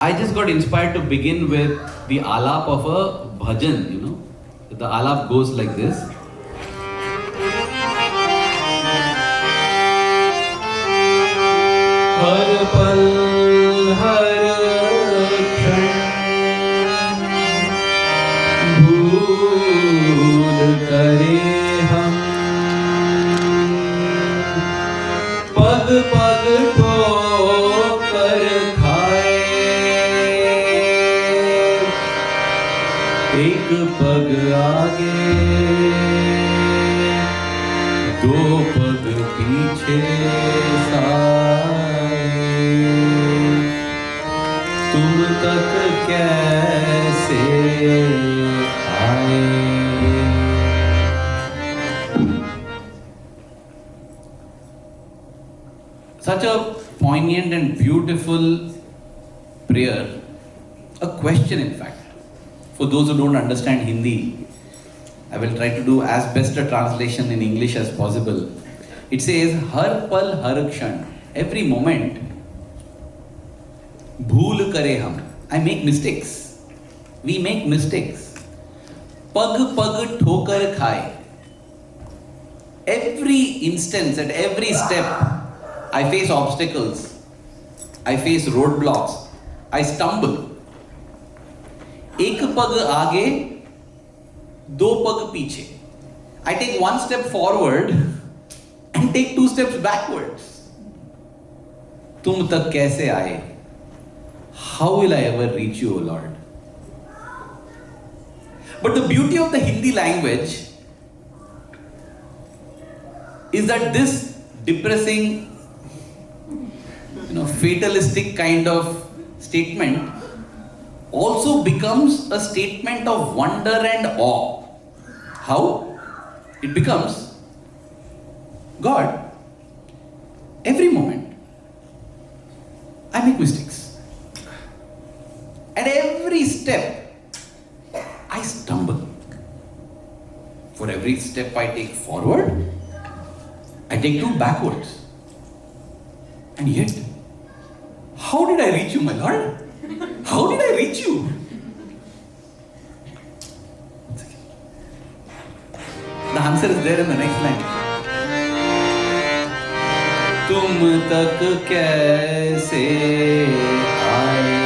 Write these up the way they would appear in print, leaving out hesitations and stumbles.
I just got inspired to begin with the alap of a bhajan, The alap goes like this. Har pal har kshan bhool kare hum pag pag ठोकर खाए एक पग आगे दो पग पीछे साए तुम तक कैसे आए. Such a poignant and beautiful prayer, a question in fact. For those who don't understand Hindi, I will try to do as best a translation in English as possible. It says, Har pal har kshan, every moment, bhool kare hum. I make mistakes. We make mistakes. Pag pag thokar khaye. Every instance, at every step, I face obstacles. I face roadblocks. I stumble. एक पग आगे दो पग पीछे. I take one step forward and take two steps backwards. तुम तक कैसे आए? How will I ever reach you, O Lord? But the beauty of the Hindi language is that this depressing, fatalistic kind of statement also becomes a statement of wonder and awe. How? It becomes, God, every moment I make mistakes. At every step I stumble. For every step I take forward, I take two backwards. And yet, how did I reach you, my Lord? How did I reach you? The answer is there in the next line. तुम तक कैसे आए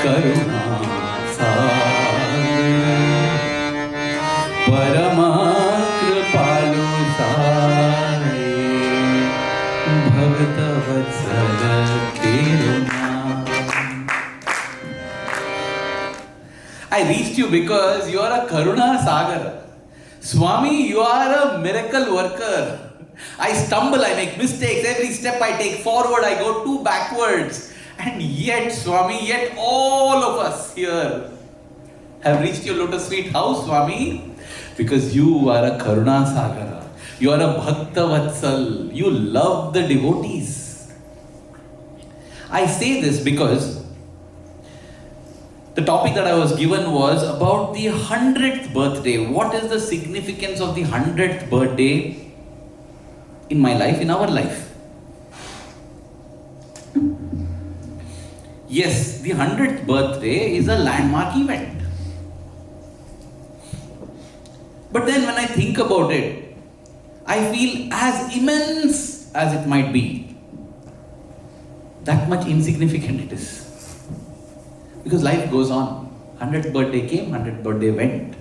करुणा सागर परमा कृपालु सारे भगत वत्सल करुणा. I reached you because you are a Karuna Sagar. Swami, you are a miracle worker. I stumble, I make mistakes. Every step I take forward, I go two backwards. And yet, Swami, yet all of us here have reached your lotus feet. How, Swami? Because you are a Karuna Sagar. You are a Bhakta Vatsal. You love the devotees. I say this because the topic that I was given was about the 100th birthday. What is the significance of the 100th birthday in my life, in our life? Yes, the 100th birthday is a landmark event. But then when I think about it, I feel as immense as it might be, that much insignificant it is. Because life goes on. 100th birthday came, 100th birthday went.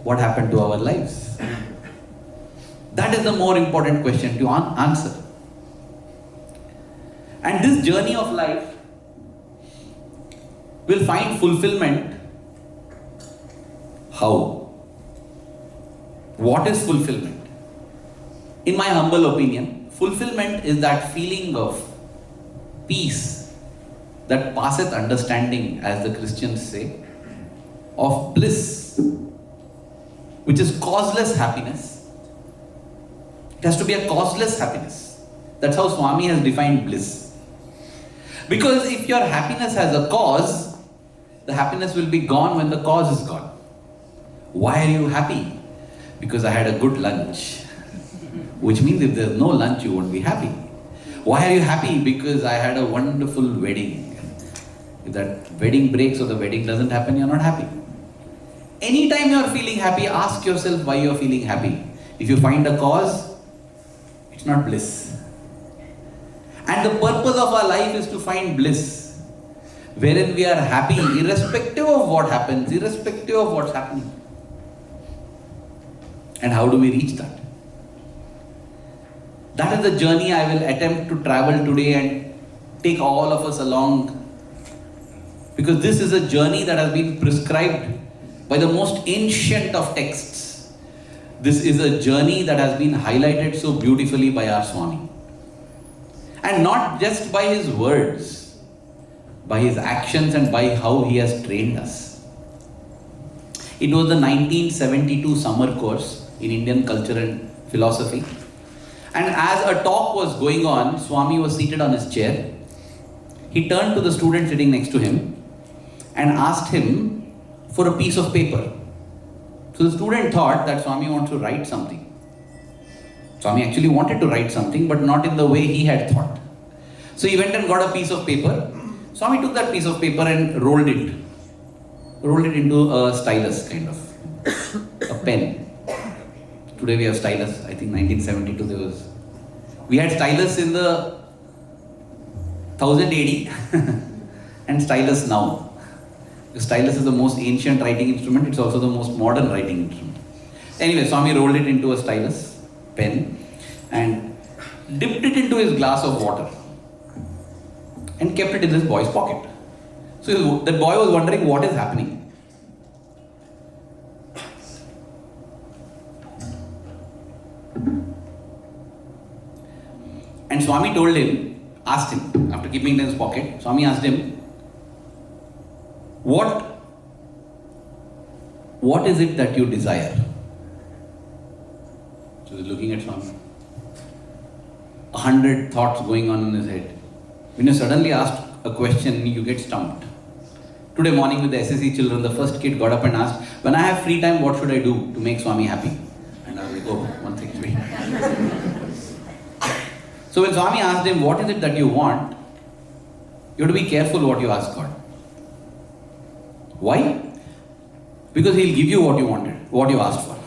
What happened to our lives? That is the more important question to answer. And this journey of life will find fulfillment. How? What is fulfillment? In my humble opinion, fulfillment is that feeling of peace that passeth understanding, as the Christians say, of bliss, which is causeless happiness. It has to be a causeless happiness. That's how Swami has defined bliss. Because if your happiness has a cause, the happiness will be gone when the cause is gone. Why are you happy? Because I had a good lunch. Which means if there's no lunch, you won't be happy. Why are you happy? Because I had a wonderful wedding. If that wedding breaks or the wedding doesn't happen, you're not happy. Anytime you're feeling happy, ask yourself why you're feeling happy. If you find a cause, it's not bliss. And the purpose of our life is to find bliss, wherein we are happy irrespective of what happens, irrespective of what's happening. And how do we reach that? That is the journey I will attempt to travel today and take all of us along. Because this is a journey that has been prescribed by the most ancient of texts. This is a journey that has been highlighted so beautifully by our Swami. And not just by his words, by his actions and by how he has trained us. It was the 1972 summer course in Indian culture and philosophy. And as a talk was going on, Swami was seated on his chair. He turned to the student sitting next to him and asked him for a piece of paper. So the student thought that Swami wants to write something. Swami actually wanted to write something, but not in the way he had thought. So he went and got a piece of paper. Swami took that piece of paper and rolled it. Rolled it into a stylus, kind of. A pen. Today we have stylus. I think 1972 we had stylus in the 1000 AD and stylus now. The stylus is the most ancient writing instrument. It's also the most modern writing instrument. Anyway, Swami rolled it into a stylus, pen, and dipped it into his glass of water and kept it in his boy's pocket. So the boy was wondering what is happening. And Swami told him, asked him, after keeping it in his pocket, Swami asked him, what is it that you desire? So he's looking at Swami. 100 thoughts going on in his head. When you suddenly ask a question, you get stumped. Today morning with the SSC children, the first kid got up and asked, when I have free time, what should I do to make Swami happy? And I was like, oh, one thing, wait. So when Swami asked him, what is it that you want? You have to be careful what you ask God. Why? Because He'll give you what you wanted, what you asked for.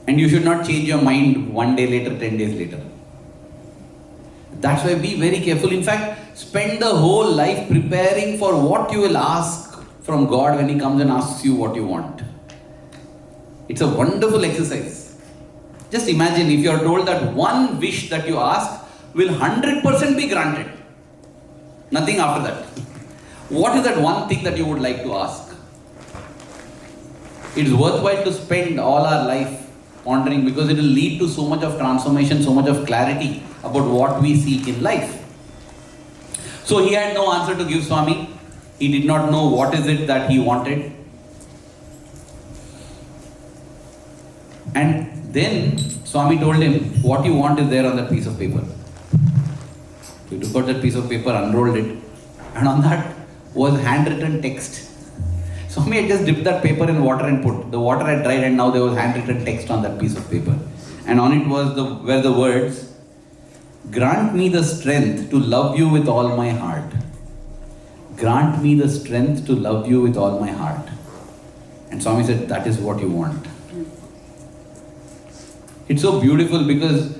And you should not change your mind one day later, 10 days later. That's why be very careful. In fact, spend the whole life preparing for what you will ask from God when He comes and asks you what you want. It's a wonderful exercise. Just imagine if you are told that one wish that you ask will 100% be granted. Nothing after that. What is that one thing that you would like to ask? It is worthwhile to spend all our life pondering, because it will lead to so much of transformation, so much of clarity about what we seek in life. So he had no answer to give Swami. He did not know what is it that he wanted. And then Swami told him, what you want is there on that piece of paper. So he took out that piece of paper, unrolled it, and on that was handwritten text. Swami had just dipped that paper in water and put. The water had dried and now there was handwritten text on that piece of paper. And on it were the words, grant me the strength to love you with all my heart. Grant me the strength to love you with all my heart. And Swami said, that is what you want. It's so beautiful because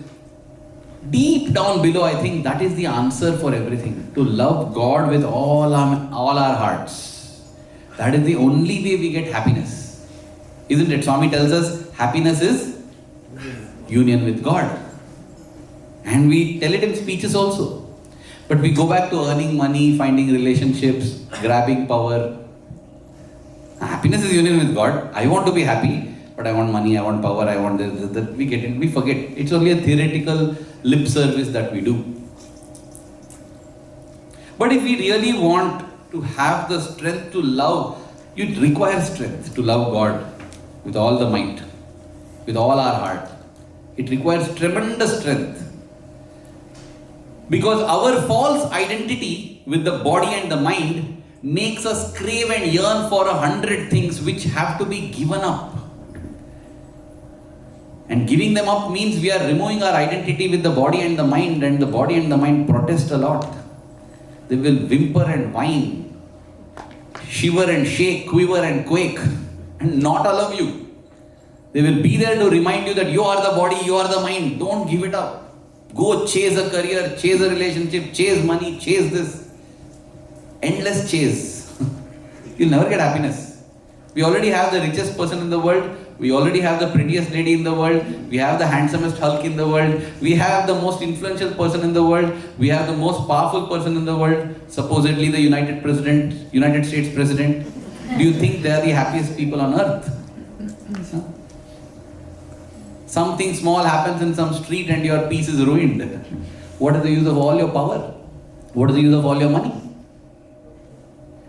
deep down below, I think that is the answer for everything. To love God with all our hearts. That is the only way we get happiness. Isn't it? Swami tells us happiness is union with God. And we tell it in speeches also. But we go back to earning money, finding relationships, grabbing power. Happiness is union with God. I want to be happy, but I want money, I want power, I want this, that. We get it, we forget. It's only a theoretical lip service that we do. But if we really want to have the strength to love, it requires strength to love God with all the might, with all our heart. It requires tremendous strength. Because our false identity with the body and the mind makes us crave and yearn for 100 things which have to be given up. And giving them up means we are removing our identity with the body and the body and the mind protest a lot. They will whimper and whine, shiver and shake, quiver and quake, and not allow you. They will be there to remind you that you are the body, you are the mind. Don't give it up. Go chase a career, chase a relationship, chase money, chase this. Endless chase. You'll never get happiness. We already have the richest person in the world. We already have the prettiest lady in the world. We have the handsomest Hulk in the world. We have the most influential person in the world. We have the most powerful person in the world. Supposedly the United States President. Do you think they are the happiest people on earth? Huh? Something small happens in some street and your peace is ruined. What is the use of all your power? What is the use of all your money?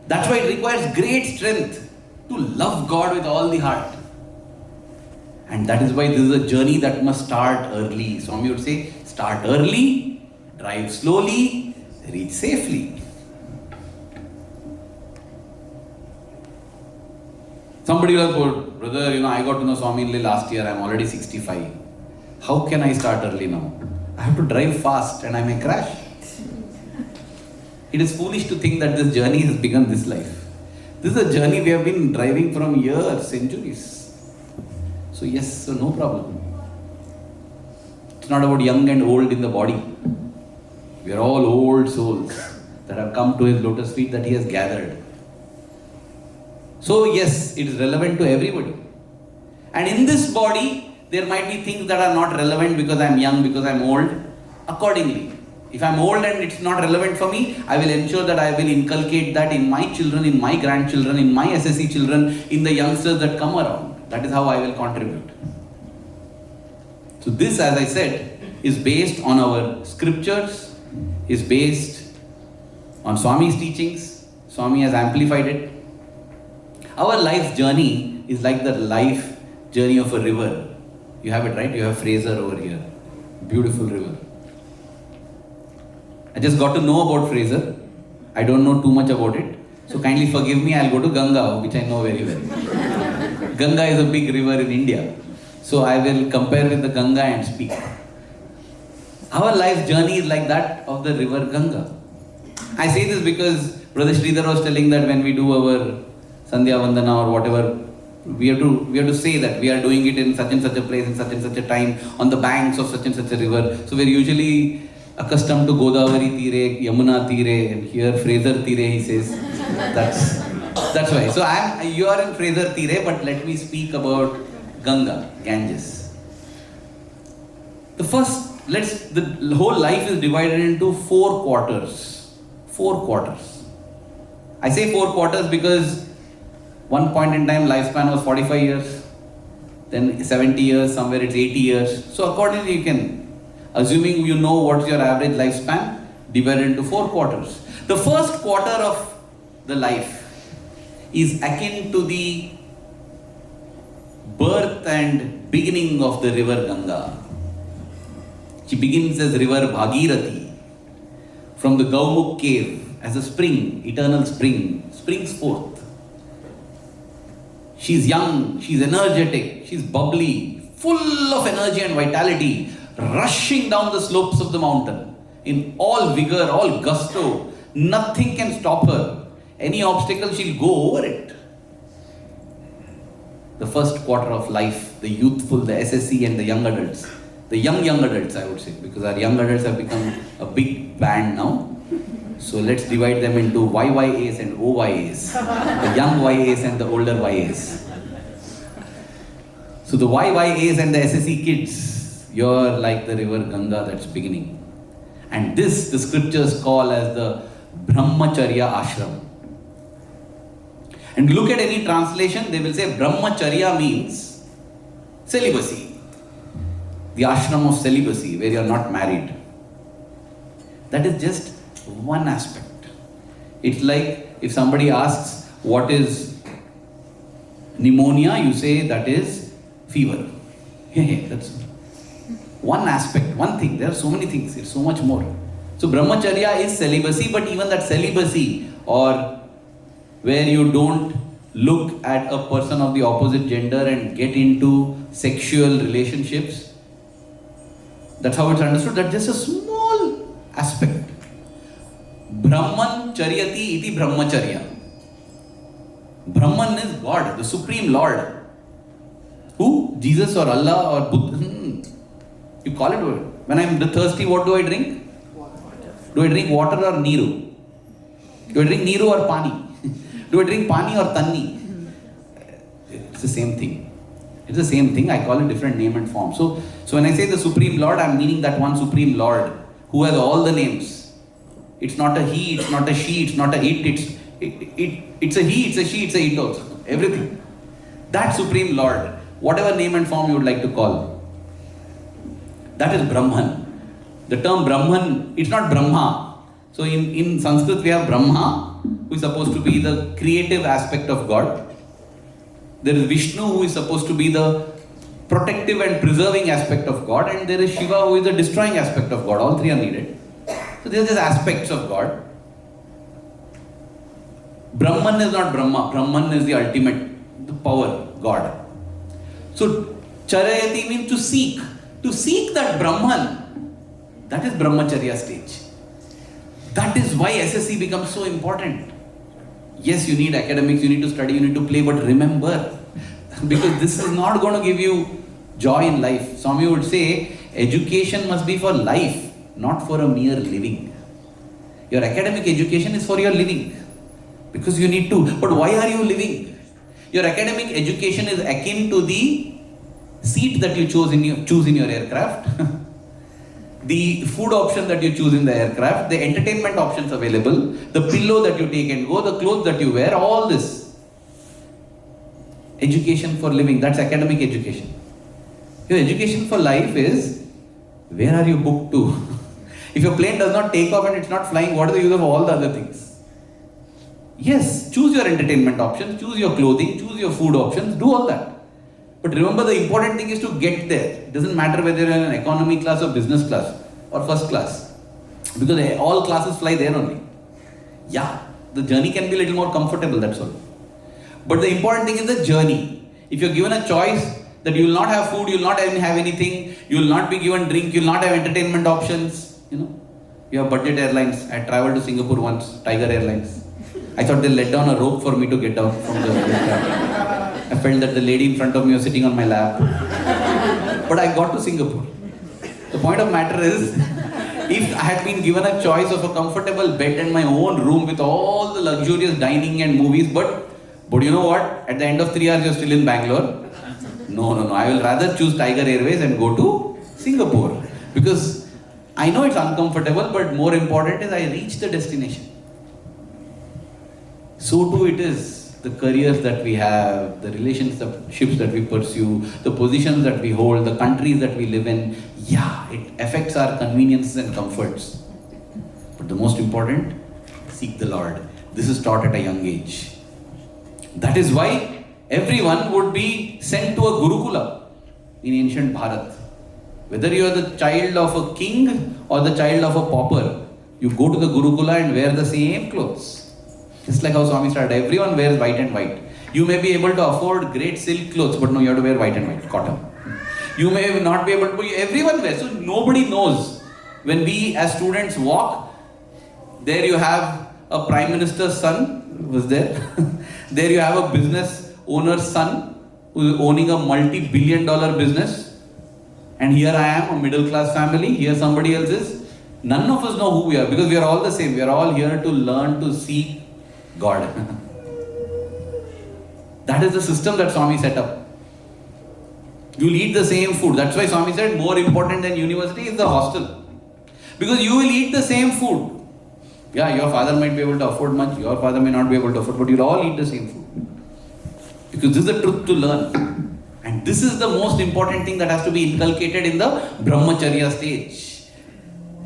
That's why it requires great strength to love God with all the heart. And that is why this is a journey that must start early. Swami would say, start early, drive slowly, reach safely. Somebody will go, brother, I got to know Swami only last year, I'm already 65. How can I start early now? I have to drive fast and I may crash. It is foolish to think that this journey has begun this life. This is a journey we have been driving from years, centuries. So yes, so no problem. It's not about young and old in the body. We are all old souls that have come to His lotus feet that He has gathered. So yes, it is relevant to everybody. And in this body, there might be things that are not relevant because I am young, because I am old. Accordingly, if I am old and it's not relevant for me, I will ensure that I will inculcate that in my children, in my grandchildren, in my SSC children, in the youngsters that come around. That is how I will contribute. So this, as I said, is based on our scriptures, is based on Swami's teachings. Swami has amplified it. Our life's journey is like the life journey of a river. You have it, right? You have Fraser over here. Beautiful river. I just got to know about Fraser. I don't know too much about it. So kindly forgive me, I'll go to Ganga, which I know very well. Ganga is a big river in India. So I will compare with the Ganga and speak. Our life journey is like that of the river Ganga. I say this because Brother Sridhar was telling that when we do our Sandhya Vandana or whatever, we have to say that we are doing it in such and such a place, in such and such a time, on the banks of such and such a river. So we are usually accustomed to Godavari Tire, Yamuna Tire, and here Fraser Tire, he says. That's why. So you are in Fraser Tire, but let me speak about Ganges. The whole life is divided into 4 quarters. 4 quarters. I say 4 quarters because one point in time lifespan was 45 years, then 70 years, somewhere it's 80 years. So accordingly you can, assuming you know what's your average lifespan, divide it into 4 quarters. The first quarter of the life is akin to the birth and beginning of the river Ganga. She begins as river Bhagirathi from the Gaumukh cave as a spring, eternal spring, springs forth. She's young, she's energetic, she's bubbly, full of energy and vitality, rushing down the slopes of the mountain in all vigor, all gusto. Nothing can stop her. Any obstacle, she'll go over it. The first quarter of life, the youthful, the SSC and the young adults. The young adults, I would say, because our young adults have become a big band now. So let's divide them into YYAs and OYAs. The young YAs and the older YAs. So the YYAs and the SSC kids, you're like the river Ganga that's beginning. And this, the scriptures call as the Brahmacharya ashram. And look at any translation, they will say Brahmacharya means celibacy. The ashram of celibacy, where you are not married. That is just one aspect. It's like if somebody asks what is pneumonia, you say that is fever. That's one aspect, one thing. There are so many things, it's so much more. So Brahmacharya is celibacy, but even that celibacy, or where you don't look at a person of the opposite gender and get into sexual relationships. That's how it's understood. That's just a small aspect. Brahman charyati iti Brahmacharya. Brahman is God, the Supreme Lord. Who? Jesus or Allah or Buddha? You call it what? When I'm thirsty, what do I drink? Do I drink water or Neeru? Do I drink Neeru or Pani? Do I drink Pani or Tanni? It's the same thing. It's the same thing. I call it different name and form. So when I say the Supreme Lord, I'm meaning that one Supreme Lord who has all the names. It's not a he, it's not a she, it's not a it, it's a he, it's a she, it's a it also. Everything. That Supreme Lord, whatever name and form you would like to call, that is Brahman. The term Brahman, it's not Brahma. So in Sanskrit we have Brahma, who is supposed to be the creative aspect of God. There is Vishnu, who is supposed to be the protective and preserving aspect of God, and there is Shiva, who is the destroying aspect of God. All three are needed. So there are just aspects of God. Brahman is not Brahma. Brahman is the ultimate, the power, God. So Charayati means to seek. To seek that Brahman, that is Brahmacharya stage. That is why SSC becomes so important. Yes, you need academics, you need to study, you need to play, but remember, because this is not going to give you joy in life. Swami would say, education must be for life, not for a mere living. Your academic education is for your living, because you need to. But why are you living? Your academic education is akin to the seat that you choose in your aircraft, the food option that you choose in the aircraft, the entertainment options available, the pillow that you take and go, the clothes that you wear, all this. Education for living, that's academic education. Your education for life is, where are you booked to? If your plane does not take off and it's not flying, what is the use of all the other things? Yes, choose your entertainment options, choose your clothing, choose your food options, do all that. But remember, the important thing is to get there. It doesn't matter whether you're in an economy class or business class or first class, because all classes fly there only. Yeah, the journey can be a little more comfortable, that's all. But the important thing is the journey. If you're given a choice that you will not have food, you will not have anything, you will not be given drink, you will not have entertainment options, you have budget airlines. I traveled to Singapore once, Tiger Airlines. I thought they let down a rope for me to get down from the aircraft. I felt that the lady in front of me was sitting on my lap. But I got to Singapore. The point of matter is, if I had been given a choice of a comfortable bed and my own room with all the luxurious dining and movies, but you know what? At the end of 3 hours, you're still in Bangalore. No. I will rather choose Tiger Airways and go to Singapore. Because I know it's uncomfortable, but more important is I reach the destination. So too it is. The careers that we have, the relationships that we pursue, the positions that we hold, the countries that we live in, it affects our conveniences and comforts. But the most important, seek the Lord. This is taught at a young age. That is why everyone would be sent to a Gurukula in ancient Bharat. Whether you are the child of a king or the child of a pauper, you go to the Gurukula and wear the same clothes. Just like how Swami started, everyone wears white and white. You may be able to afford great silk clothes, but no, you have to wear white and white, cotton. You may not be able to, everyone wears. So nobody knows. When we as students walk, there you have a prime minister's son, was there. There you have a business owner's son, who is owning a multi-billion-dollar business. And here I am, a middle-class family, here somebody else is. None of us know who we are, because we are all the same. We are all here to learn to seek God. That is the system that Swami set up. You will eat the same food. That's why Swami said more important than university is the hostel. Because you will eat the same food. Yeah, your father might be able to afford much, your father may not be able to afford, but you'll all eat the same food. Because this is the truth to learn. And this is the most important thing that has to be inculcated in the Brahmacharya stage.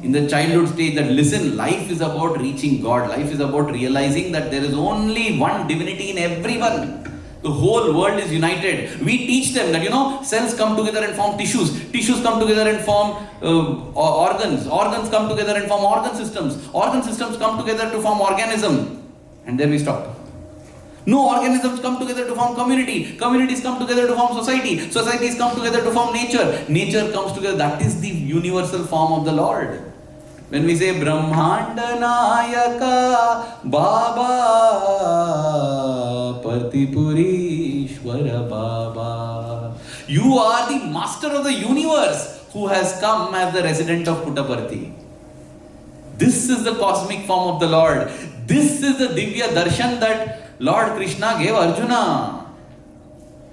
In the childhood stage, that listen, life is about reaching God. Life is about realizing that there is only one divinity in everyone. The whole world is united. We teach them that, cells come together and form tissues. Tissues come together and form organs. Organs come together and form organ systems. Organ systems come together to form organism. And there we stop. No organisms come together to form community. Communities come together to form society. Societies come together to form nature. Nature comes together. That is the universal form of the Lord. When we say Brahmanda Nayaka Baba Partipurishwara Baba, you are the master of the universe who has come as the resident of Puttaparthi. This is the cosmic form of the Lord. This is the Divya Darshan that Lord Krishna gave Arjuna.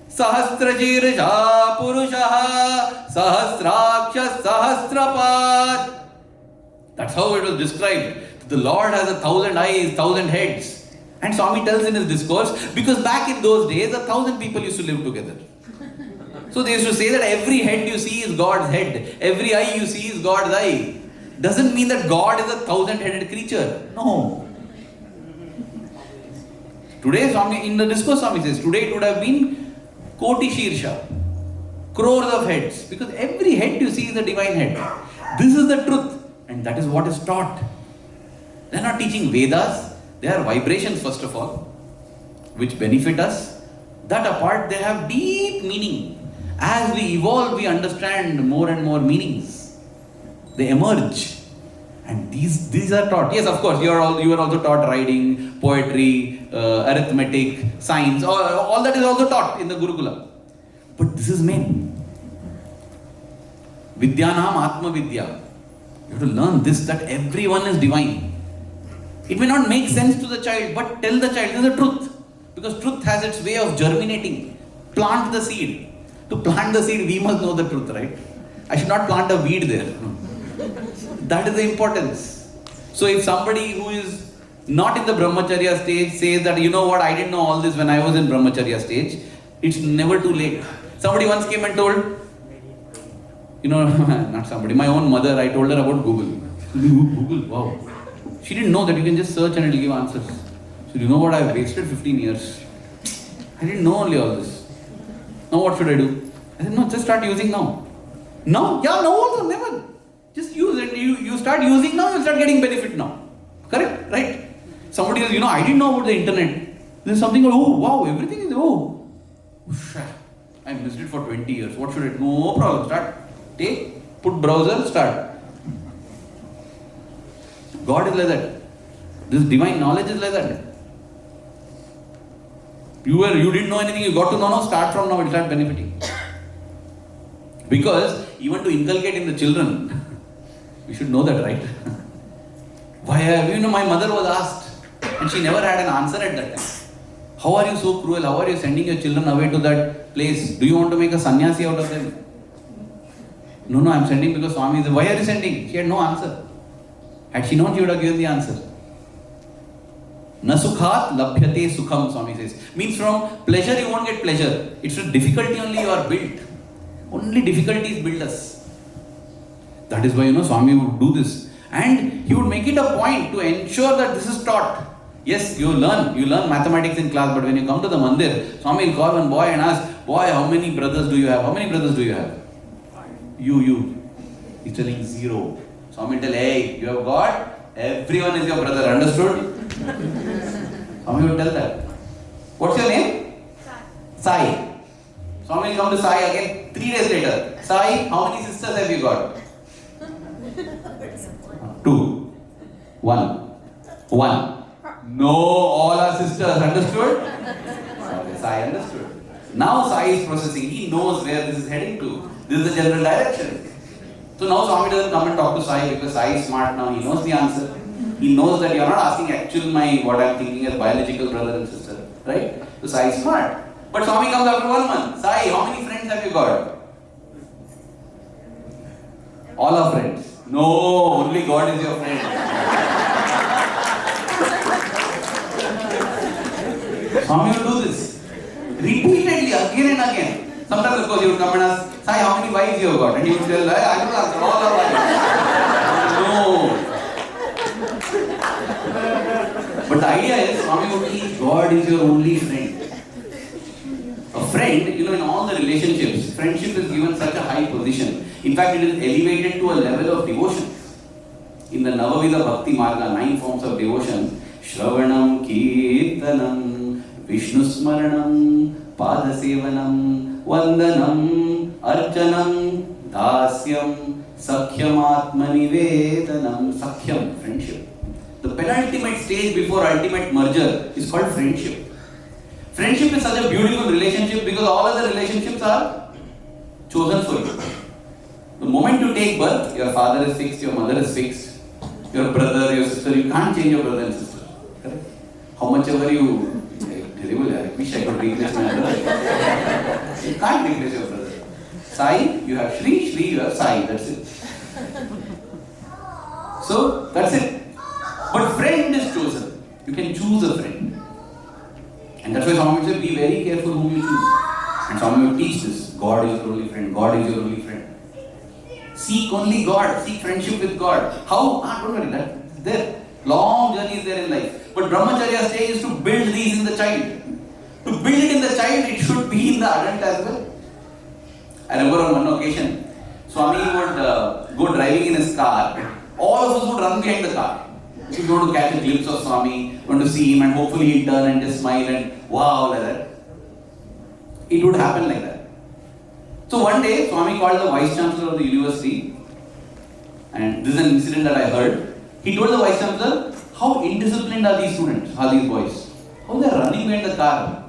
Sahasrajirja Purushaha Sahasraksha Sahasrapad. That's how it was described. The Lord has 1,000 eyes, 1,000 heads. And Swami tells in his discourse, because back in those days, 1,000 people used to live together. So they used to say that every head you see is God's head. Every eye you see is God's eye. Doesn't mean that God is a 1,000-headed creature. No. Today, Swami, in the discourse, Swami says, today it would have been Koti Shirsha. Crores of heads. Because every head you see is a divine head. This is the truth. And that is what is taught. They are not teaching Vedas. They are vibrations, first of all, which benefit us. That apart, they have deep meaning. As we evolve, we understand more and more meanings. They emerge. And these are taught. Yes, of course, you are also taught writing, poetry, arithmetic, science. All that is also taught in the Gurukula. But this is main. Vidyanam Atma Vidya. You have to learn this, that everyone is divine. It may not make sense to the child, but tell the child, this is the truth. Because truth has its way of germinating. Plant the seed. To plant the seed, we must know the truth, right? I should not plant a weed there. That is the importance. So if somebody who is not in the Brahmacharya stage says that, you know what, I didn't know all this when I was in Brahmacharya stage, it's never too late. Somebody once came and told, not somebody, my own mother, I told her about Google. Google, wow. She didn't know that you can just search and it will give answers. So you know what, I've wasted 15 years. I didn't know only all this. Now what should I do? I said, no, just start using now. No? Yeah, no, also never. Just use it. You start using now, you'll start getting benefit now. Correct? Right? Somebody says, I didn't know about the internet. There's something, oh, wow, everything is, I missed it for 20 years. What should I do? No problem. Start. Put browser, start. God is like that. This divine knowledge is like that. You didn't know anything, you got to know now, start from now, it will start benefiting. Because even to inculcate in the children, we should know that, right? Why, my mother was asked, and she never had an answer at that time. How are you so cruel? How are you sending your children away to that place? Do you want to make a sannyasi out of them? No, I'm sending because Swami is. Why are you sending? She had no answer. Had she known, she would have given the answer. Na sukhat labhyate sukham, Swami says. Means from pleasure you won't get pleasure. It's from difficulty only you are built. Only difficulties build us. That is why, Swami would do this. And he would make it a point to ensure that this is taught. Yes, you learn mathematics in class, but when you come to the mandir, Swami will call one boy and ask, boy, how many brothers do you have? How many brothers do you have? You. He's telling 0. Swami will tell, hey, you have got, everyone is your brother, understood? Swami will tell that. What's your name? Sai. Swami will come to Sai again 3 days later. Sai, how many sisters have you got? 2. 1. No, all are sisters, understood? Okay, Sai understood. Now Sai is processing, he knows where this is heading to. This is the general direction. So now Swami doesn't come and talk to Sai because Sai is smart now, he knows the answer. He knows that you are not asking what I am thinking as biological brother and sister, right? So Sai is smart. But Swami comes after 1 month. Sai, how many friends have you got? All are friends. No, only God is your friend. Swami will do this repeatedly, again and again. Sometimes, of course, he would come and ask, Sai, how many wives you have got? And he would tell, I don't answer, all are wives. No. But the idea is, Swami would teach, God is your only friend. A friend, in all the relationships, friendship is given such a high position. In fact, it is elevated to a level of devotion. In the Navavida Bhakti Marga, 9 forms of devotion, Shravanam, Kirtanam, Vishnu Smaranam, Padasevanam, Vandanam, Archanam, Dasyam, Sakhyam Atmanivedanam. Sakhyam, friendship. The penultimate stage before ultimate merger is called friendship. Friendship is such a beautiful relationship because all other relationships are chosen for you. The moment you take birth, your father is fixed, your mother is fixed, your brother, your sister, you can't change your brother and sister. Correct? How much ever you, terrible, I wish I could replace my brother. You can't replace your brother. Sai, you have Shri, Shri, you have Sai, that's it. So, that's it. But friend is chosen. You can choose a friend. And that's why Swami would say, be very careful whom you choose. And Swami would teach this. God is your only friend. God is your only friend. Seek only God. Seek friendship with God. How? Don't worry, that's there. Long journey is there in life. But Brahmacharya stage is to build these in the child. To build it in the child, it should be in the adult as well. I remember on one occasion, Swami would go driving in his car. All of us would run behind the car. We want to catch a glimpse of Swami, want to see him, and hopefully he'll turn and just smile and wow, like that. It would happen like that. So one day, Swami called the Vice Chancellor of the university, and this is an incident that I heard. He told the Vice Chancellor, how indisciplined are these students, are these boys? How they are running behind the car.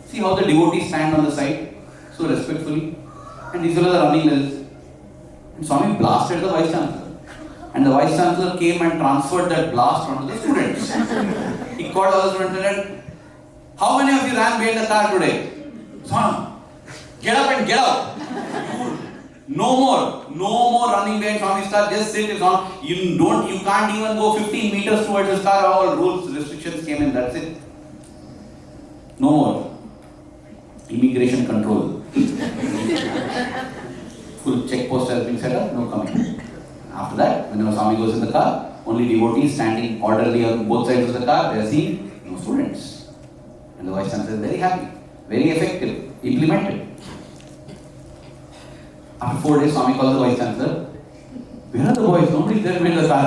See how the devotees stand on the side, so respectfully. And these fellows are running like this. And Swami blasted the Vice Chancellor. And the Vice Chancellor came and transferred that blast onto the students. He called all the students and said, how many of you ran behind the car today? Swami, get up and get out. No more running behind Swami's car. Just sit in Swami. You can't even go 15 meters towards his car. All rules, restrictions came in. That's it. No more. Immigration control. Full check post has been set up. No coming. After that, whenever Swami goes in the car, only devotees standing orderly on both sides of the car, they are seeing no students. And the Vice Chancellor is very happy, very effective, implemented. After 4 days, Swami calls the Vice Chancellor. Where are the boys? Nobody is there in the car.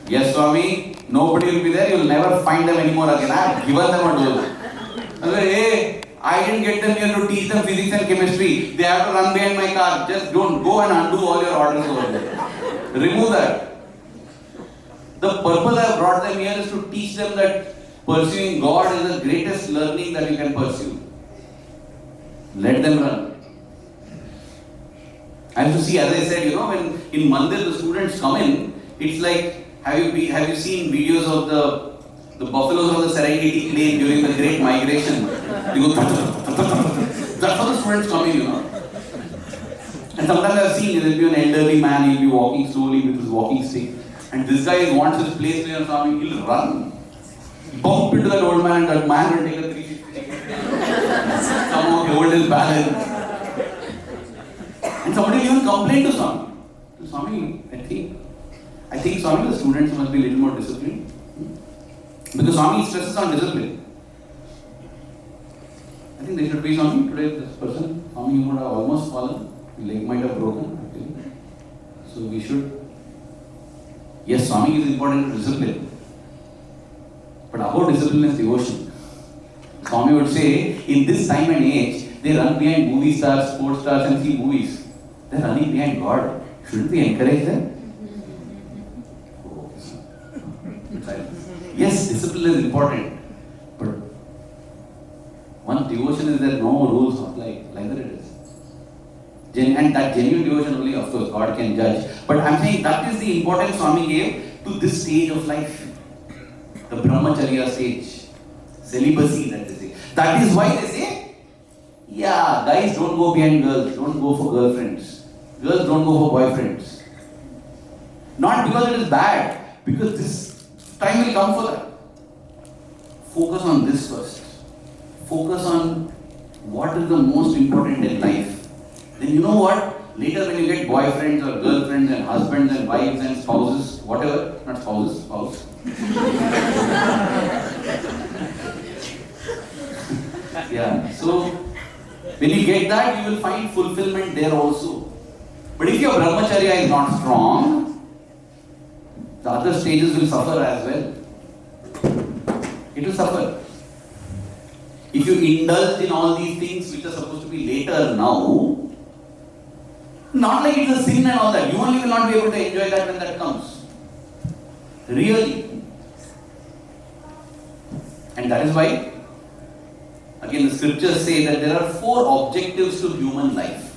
Yes, Swami, nobody will be there. You will never find them anymore again. I have given them a dose. I said, hey, I didn't get them here to teach them physics and chemistry. They have to run behind my car. Just don't go and undo all your orders over there. Remove that. The purpose I have brought them here is to teach them that pursuing God is the greatest learning that you can pursue. Let them run. I have to see, as I said, when in Mandir the students come in, it's like, have you seen videos of the buffaloes on the Serengeti plain during the Great Migration? They go, that's how the students come in, And sometimes I've seen, there will be an elderly man, he'll be walking slowly with his walking stick. And this guy wants his place near Swami, he'll run. Bump into that old man and that man will take a 360. Somehow he hold his balance. And somebody will even complain to Swami. Swami, I think Swami, the students must be a little more disciplined. Because Swami stresses on discipline. I think they should be Swami. Today, this person, Swami, you would have almost fallen. Your leg might have broken. Actually. So we should. Yes, Swami is important to discipline. But above discipline is devotion. Swami would say, in this time and age, they run behind movie stars, sports stars, and see movies. They are running behind God. Shouldn't we encourage them? Yes, discipline is important, but once devotion is there, no rules apply. Like that it is. And that genuine devotion only, of course, God can judge. But I'm saying that is the importance Swami gave to this stage of life. The Brahmacharya stage. Celibacy, that they say. That is why they say, yeah, guys don't go behind girls, don't go for girlfriends. Girls don't go for boyfriends. Not because it is bad, because this time will come for that. Focus on this first. Focus on what is the most important in life. Then you know what? Later when you get boyfriends or girlfriends and husbands and wives and spouses, whatever, not spouses, spouse. Yeah, so when you get that, you will find fulfillment there also. But if your Brahmacharya is not strong, the other stages will suffer as well. It will suffer. If you indulge in all these things which are supposed to be later now, not like it's a sin and all that. You only will not be able to enjoy that when that comes. Really. And that is why, again, the scriptures say that there are 4 objectives to human life.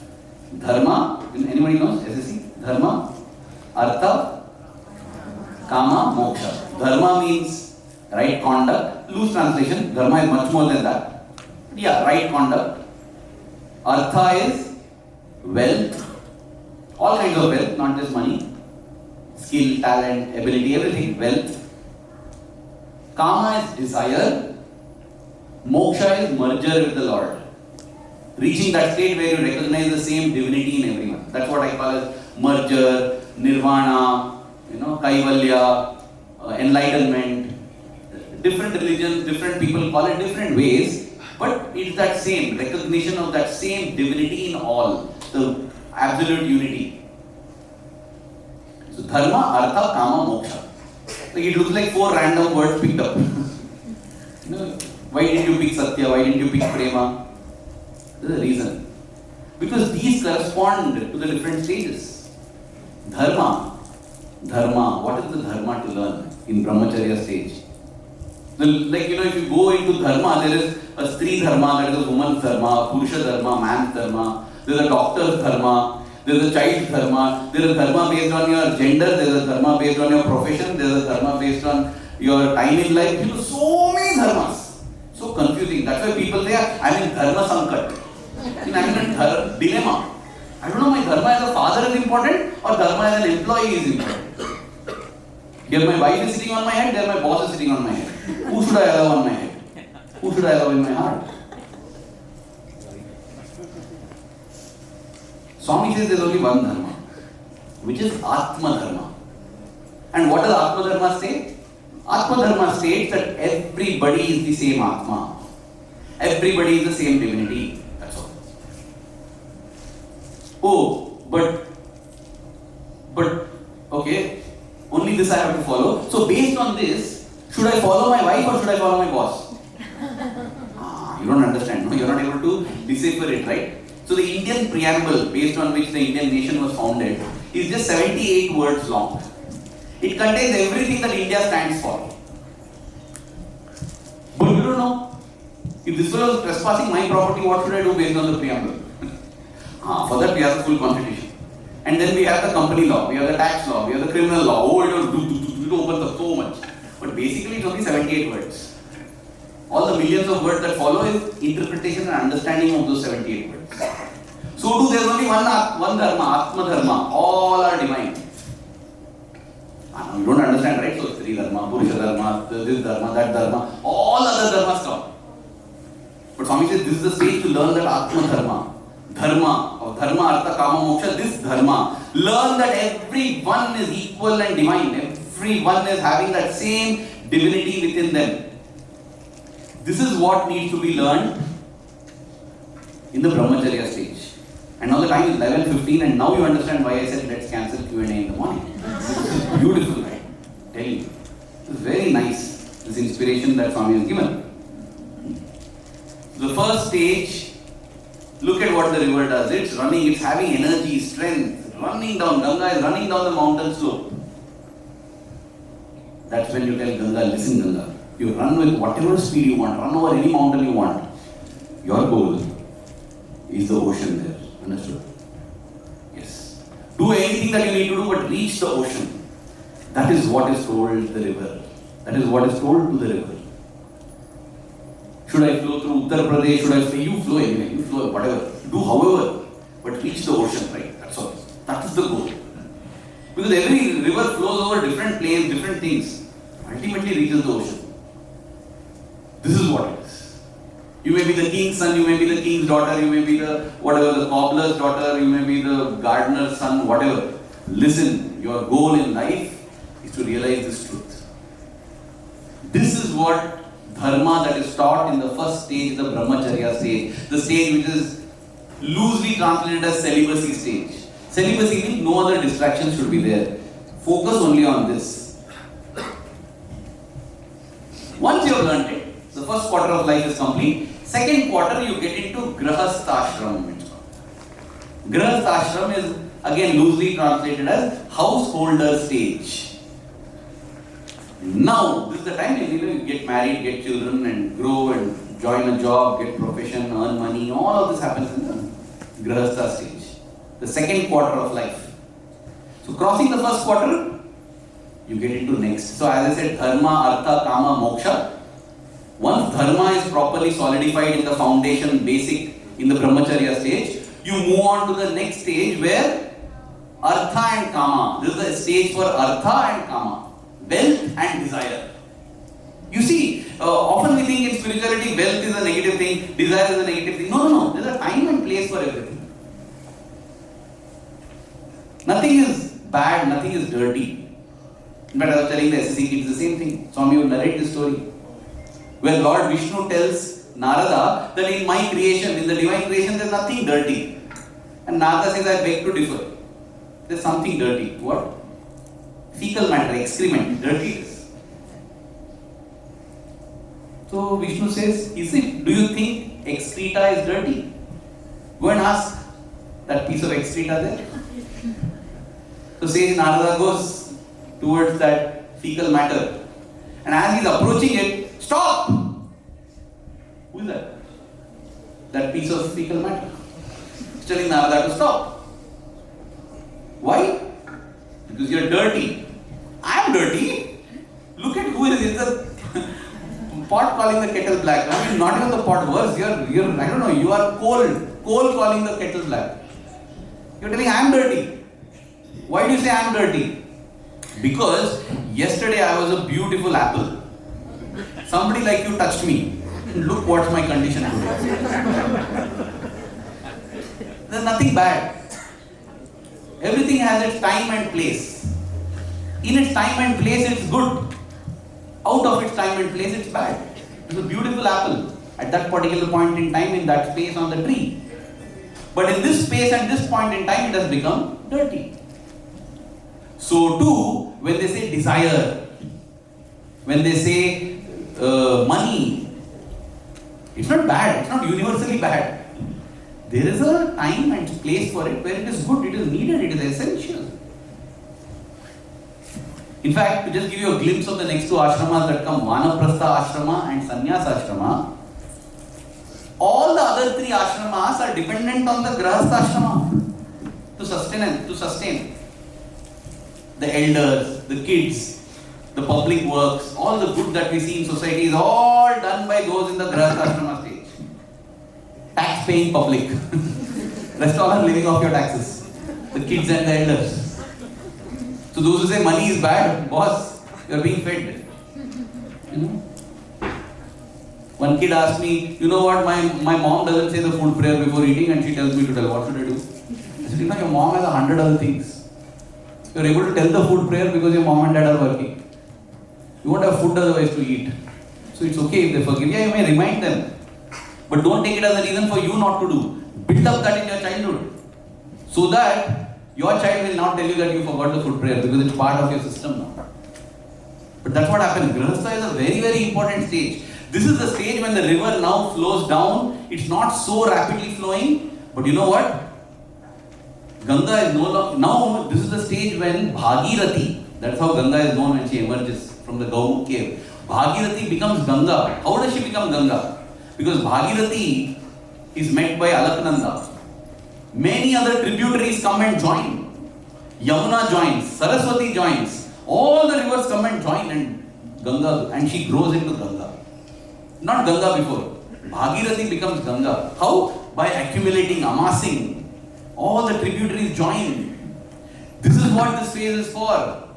Dharma, anybody knows? SSC? Dharma, Artha, Kama, Moksha. Dharma means right conduct. Loose translation, Dharma is much more than that. Yeah, right conduct. Artha is wealth. All kinds of wealth, not just money. Skill, talent, ability, everything. Wealth. Kama is desire. Moksha is merger with the Lord. Reaching that state where you recognize the same divinity in everyone. That's what I call as merger, nirvana, kaivalya, enlightenment. Different religions, different people call it different ways, but it's that same recognition of that same divinity in all, the absolute unity. So dharma, artha, kama, moksha. Like it looks like 4 random words picked up. Why didn't you pick Satya? Why didn't you pick Prema? There's a reason. Because these correspond to the different stages. Dharma. What is the dharma to learn in Brahmacharya stage? If you go into dharma, there is a Stri dharma, that is a woman's dharma, Purusha dharma, man's dharma. There is a doctor's dharma. There is a child's dharma. There is a dharma based on your gender. There is a dharma based on your profession. There is a dharma based on your time in life. So many dharmas. So confusing. That's why people say, I'm in dharma sankat. I'm in a dilemma. I don't know, my dharma as a father is important or dharma as an employee is important. Here my wife is sitting on my head, there my boss is sitting on my head. Who should I allow on my head? Who should I allow in my heart? Swami says there is only one dharma, which is Atma Dharma. And what does Atma Dharma say? Atma Dharma states that everybody is the same Atma. Everybody is the same divinity. That's all. Oh, but, okay, only this I have to follow. So based on this, should I follow my wife or should I follow my boss? You don't understand, no? You're not able to decipher it, right? So the Indian preamble, based on which the Indian nation was founded, is just 78 words long. It contains everything that India stands for. But you don't know. If this fellow is trespassing my property, what should I do based on the preamble? For that we have the full constitution. And then we have the company law, we have the tax law, we have the criminal law. Oh, it opens up so much. But basically it's only 78 words. All the millions of words that follow is interpretation and understanding of those 78 words. So too, there is only one dharma, Atma Dharma. All are divine. You don't understand, right? So Sri Dharma, Purusha Dharma, this Dharma, that Dharma, all other dharmas come. But Swami says this is the stage to learn that Atma Dharma. Dharma, of Dharma, Artha, Kama, Moksha, this Dharma. Learn that everyone is equal and divine. Everyone is having that same divinity within them. This is what needs to be learned in the Brahmacharya stage. And now the time is 11:15 and now you understand why I said let's cancel Q&A in the morning. Beautiful, right? Tell you. It's very nice, this inspiration that Swami has given. The first stage, look at what the river does. It's running, it's having energy, strength, running down. Ganga is running down the mountain slope. That's when you tell Ganga, listen Ganga, you run with whatever speed you want, run over any mountain you want. Your goal is the ocean there. Understood? Yes. Do anything that you need to do, but reach the ocean. That is what is told the river. That is what is told to the river. Should I flow through Uttar Pradesh? Should I say you flow anyway? You flow whatever. Do however, but reach the ocean, right? That's all. That is the goal. Because every river flows over different plains, different things. Ultimately reaches the ocean. This is what it is. You may be the king's son, you may be the king's daughter, you may be the cobbler's daughter, you may be the gardener's son, whatever. Listen, your goal in life is to realize this truth. This is what dharma that is taught in the first stage, the Brahmacharya stage, the stage which is loosely translated as celibacy stage. Celibacy means no other distractions should be there. Focus only on this. Once you have learnt it. The first quarter of life is complete. Second quarter, you get into Grihastha ashram. Grihastha ashram is again loosely translated as householder stage. Now, this is the time you get married, get children, and grow and join a job, get profession, earn money. All of this happens in the Grihastha stage, the second quarter of life. So, crossing the first quarter, you get into next. So, as I said, dharma, artha, kama, moksha. Once dharma is properly solidified in the foundation, basic, in the Brahmacharya stage, you move on to the next stage where artha and kama. This is the stage for artha and kama, wealth and desire. You see, often we think in spirituality, wealth is a negative thing, desire is a negative thing. No. There's a time and place for everything. Nothing is bad, nothing is dirty. In fact, I was telling the SSC kids the same thing. Swami will narrate this story, where Lord Vishnu tells Narada that in my creation, in the divine creation, there is nothing dirty. And Narada says, I beg to differ. There is something dirty. What? Fecal matter, excrement, dirty it is. So Vishnu says, do you think excreta is dirty? Go and ask that piece of excreta there. So says Narada goes towards that fecal matter. And as he is approaching it, stop! Who is that? That piece of fecal matter. He's telling Narada to stop. Why? Because you are dirty. I am dirty. Look at who is the pot calling the kettle black. I mean, not even the pot worse. You are cold. Coal calling the kettle black. You are telling I am dirty. Why do you say I am dirty? Because yesterday I was a beautiful apple. Somebody like you touched me. Look what's my condition today. There's nothing bad. Everything has its time and place. In its time and place it's good. Out of its time and place it's bad. It's a beautiful apple at that particular point in time in that space on the tree. But in this space and this point in time it has become dirty. So too, when they say desire, when they say money, it's not bad, it's not universally bad. There is a time and place for it where it is good, it is needed, it is essential. In fact, to just give you a glimpse of the next two ashramas that come, Vanaprastha ashrama and Sannyasa ashrama, all the other three ashramas are dependent on the Grihastha ashrama to sustain. The elders, the kids, the public works, all the good that we see in society is all done by those in the Grihastha ashrama stage. Tax paying public. Rest all are living off your taxes. The kids and the elders. So those who say money is bad, boss, you are being fed. One kid asked me, you know what, my mom doesn't say the food prayer before eating and she tells me to tell, what should I do? I said, your mom has 100 other things. You are able to tell the food prayer because your mom and dad are working. You won't have food otherwise to eat. So it's okay if they forgive. Yeah, you may remind them. But don't take it as a reason for you not to do. Build up that in your childhood. So that your child will not tell you that you forgot the food prayer because it's part of your system now. But that's what happens. Grihastha is a very, very important stage. This is the stage when the river now flows down. It's not so rapidly flowing. But you know what? Ganga is no longer, now this is the stage when Bhagirathi, that's how Ganga is known when she emerges from the Gaumukh cave. Bhagirathi becomes Ganga. How does she become Ganga? Because Bhagirathi is met by Alaknanda. Many other tributaries come and join. Yamuna joins, Saraswati joins. All the rivers come and join and Ganga, and she grows into Ganga. Not Ganga before. Bhagirathi becomes Ganga. How? By accumulating, amassing. All the tributaries join. This is what this phase is for.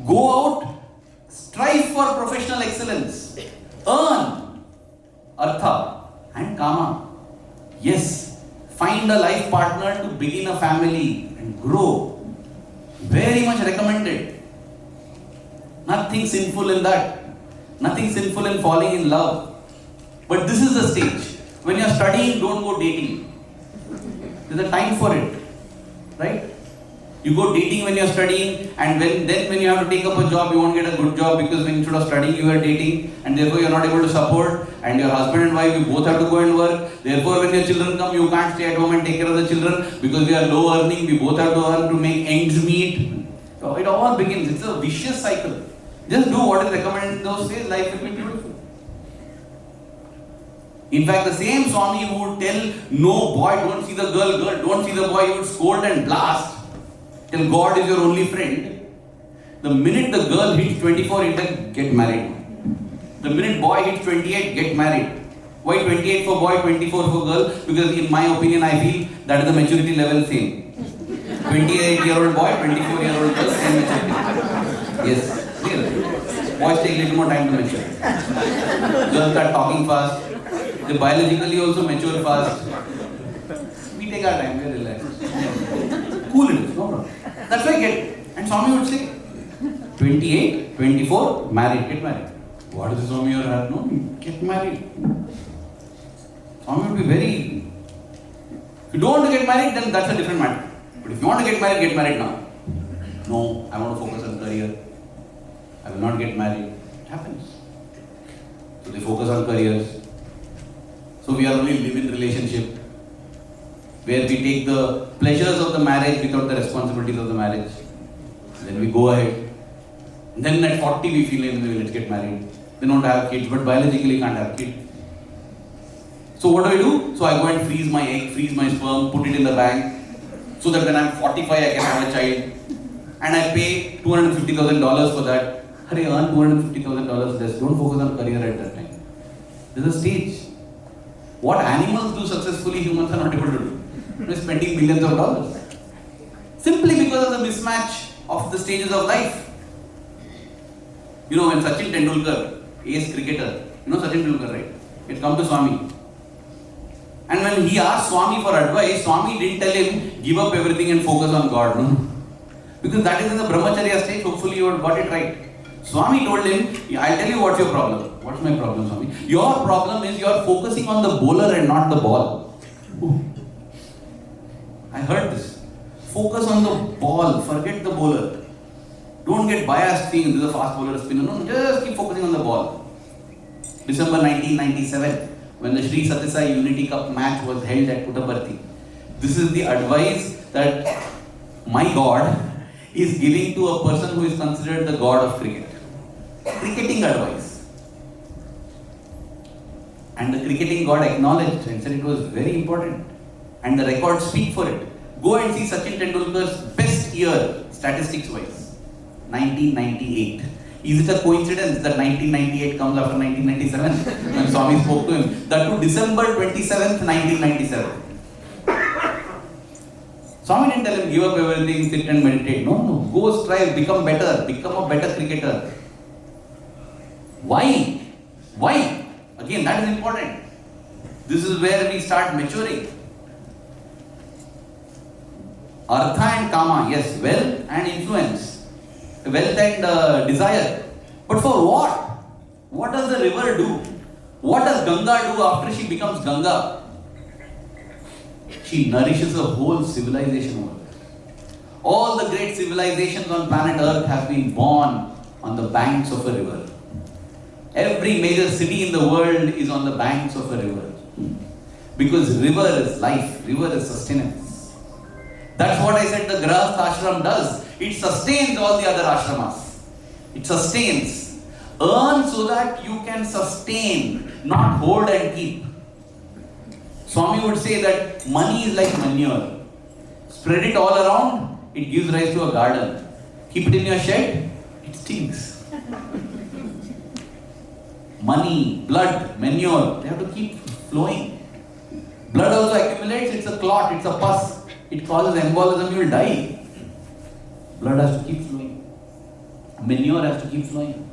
Go out, strive for professional excellence. Earn artha and kama. Yes, find a life partner to begin a family and grow. Very much recommended. Nothing sinful in that. Nothing sinful in falling in love. But this is the stage. When you are studying, don't go dating. There's a time for it. Right? You go dating when you're studying, and when you have to take up a job, you won't get a good job because when instead of studying you are dating, and therefore you're not able to support, and your husband and wife, you both have to go and work. Therefore when your children come, you can't stay at home and take care of the children because we are low earning, we both have to earn to make ends meet. So it all begins, it's a vicious cycle. Just do what is recommended in those days, life will be beautiful. In fact, the same Swami who would tell, no boy, don't see the girl, don't see the boy, he would scold and blast. Till God is your only friend. The minute the girl hits 24, he said, get married. The minute boy hits 28, get married. Why 28 for boy, 24 for girl? Because in my opinion, I feel that is the maturity level same. 28-year-old boy, 24-year-old girl, same maturity. Yes, clear. Boys take a little more time to mature. Girls are talking fast. They biologically also mature fast. We take our time, we are relaxed. Cool it is, no problem. That's why I get it. And Swami would say, 28, 24, married, get married. What is the Swami you have? No, get married. Swami would be very... If you don't want to get married, then that's a different matter. But if you want to get married now. No, I want to focus on career. I will not get married. It happens. So they focus on careers. So we are only live-in relationship where we take the pleasures of the marriage without the responsibilities of the marriage. Then we go ahead. And then at 40 we feel, let's get married. Then want to have kids, but biologically can't have kids. So what do? So I go and freeze my egg, freeze my sperm, put it in the bank, so that when I'm 45 I can have a child. And I pay $250,000 for that. Hurry, earn $250,000 less. Don't focus on career at that time. There's a stage. What animals do successfully, humans are not able to do. They're spending millions of dollars. Simply because of the mismatch of the stages of life. You know, when Sachin Tendulkar, ace cricketer, you know Sachin Tendulkar, right? He'd come to Swami. And when he asked Swami for advice, Swami didn't tell him, give up everything and focus on God. No? Because that is in the Brahmacharya stage, hopefully you have got it right. Swami told him, I'll tell you what's your problem. What's my problem, Swami? Your problem is you're focusing on the bowler and not the ball. Ooh. I heard this. Focus on the ball, forget the bowler. Don't get biased thinking this is a fast bowler spinner. No, just keep focusing on the ball. December 1997, when the Sri Sathya Sai Unity Cup match was held at Puttaparthi. This is the advice that my God is giving to a person who is considered the God of cricket. Cricketing advice. And the cricketing God acknowledged and said it was very important. And the records speak for it. Go and see Sachin Tendulkar's best year, statistics wise, 1998. Is it a coincidence that 1998 comes after 1997 when Swami spoke to him? That to December 27th, 1997. Swami didn't tell him, give up everything, sit and meditate. No, go strive, become better, become a better cricketer. Why? Again, that is important. This is where we start maturing. Artha and Kama, yes, wealth and influence. Wealth and desire. But for what? What does the river do? What does Ganga do after she becomes Ganga? She nourishes a whole civilization over there. All the great civilizations on planet Earth have been born on the banks of a river. Every major city in the world is on the banks of a river. Because river is life, river is sustenance. That's what I said the Grihastha ashram does. It sustains all the other ashramas. It sustains. Earn so that you can sustain, not hold and keep. Swami would say that money is like manure. Spread it all around, it gives rise to a garden. Keep it in your shed, it stinks. Money, blood, manure, they have to keep flowing. Blood also accumulates, it's a clot, it's a pus. It causes embolism, you will die. Blood has to keep flowing. Manure has to keep flowing.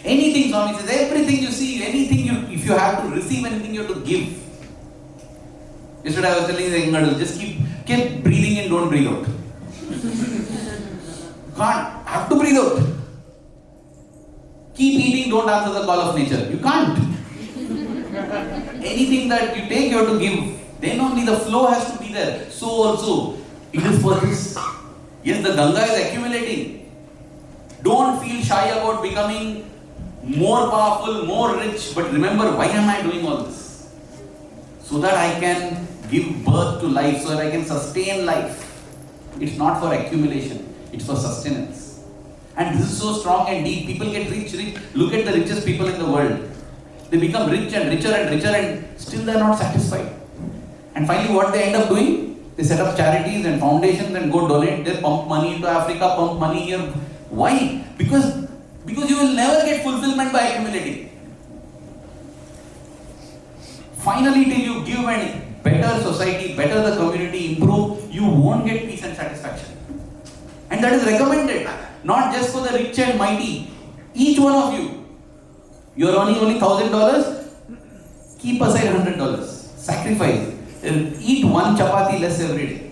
Anything, Swami says, everything you see, if you have to receive anything, you have to give. Yesterday I was telling the young girls, just keep breathing in, don't breathe out. Can't, have to breathe out. Keep eating, don't answer the call of nature. You can't. Anything that you take, you have to give. Then only the flow has to be there. So also, it is for this. Yes, the Ganga is accumulating. Don't feel shy about becoming more powerful, more rich, but remember, why am I doing all this? So that I can give birth to life, so that I can sustain life. It's not for accumulation, it's for sustenance. And this is so strong and deep. People get rich. Look at the richest people in the world. They become rich and richer and richer, and still they are not satisfied. And finally, what they end up doing? They set up charities and foundations and go donate. They pump money into Africa, pump money here. Why? Because you will never get fulfillment by accumulating. Finally, till you give and better society, better the community, improve, you won't get peace and satisfaction. And that is recommended, not just for the rich and mighty. Each one of you, you are earning only $1,000, keep aside $100. Sacrifice. Eat one chapati less every day.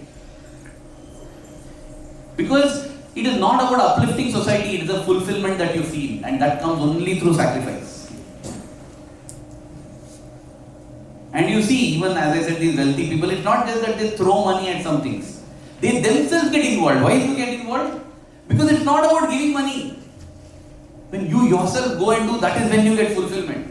Because it is not about uplifting society, it is a fulfillment that you feel, and that comes only through sacrifice. And you see, even as I said, these wealthy people, it's not just that they throw money at some things. They themselves get involved. Why do you get involved? Because it's not about giving money. When you yourself go and do, that is when you get fulfillment.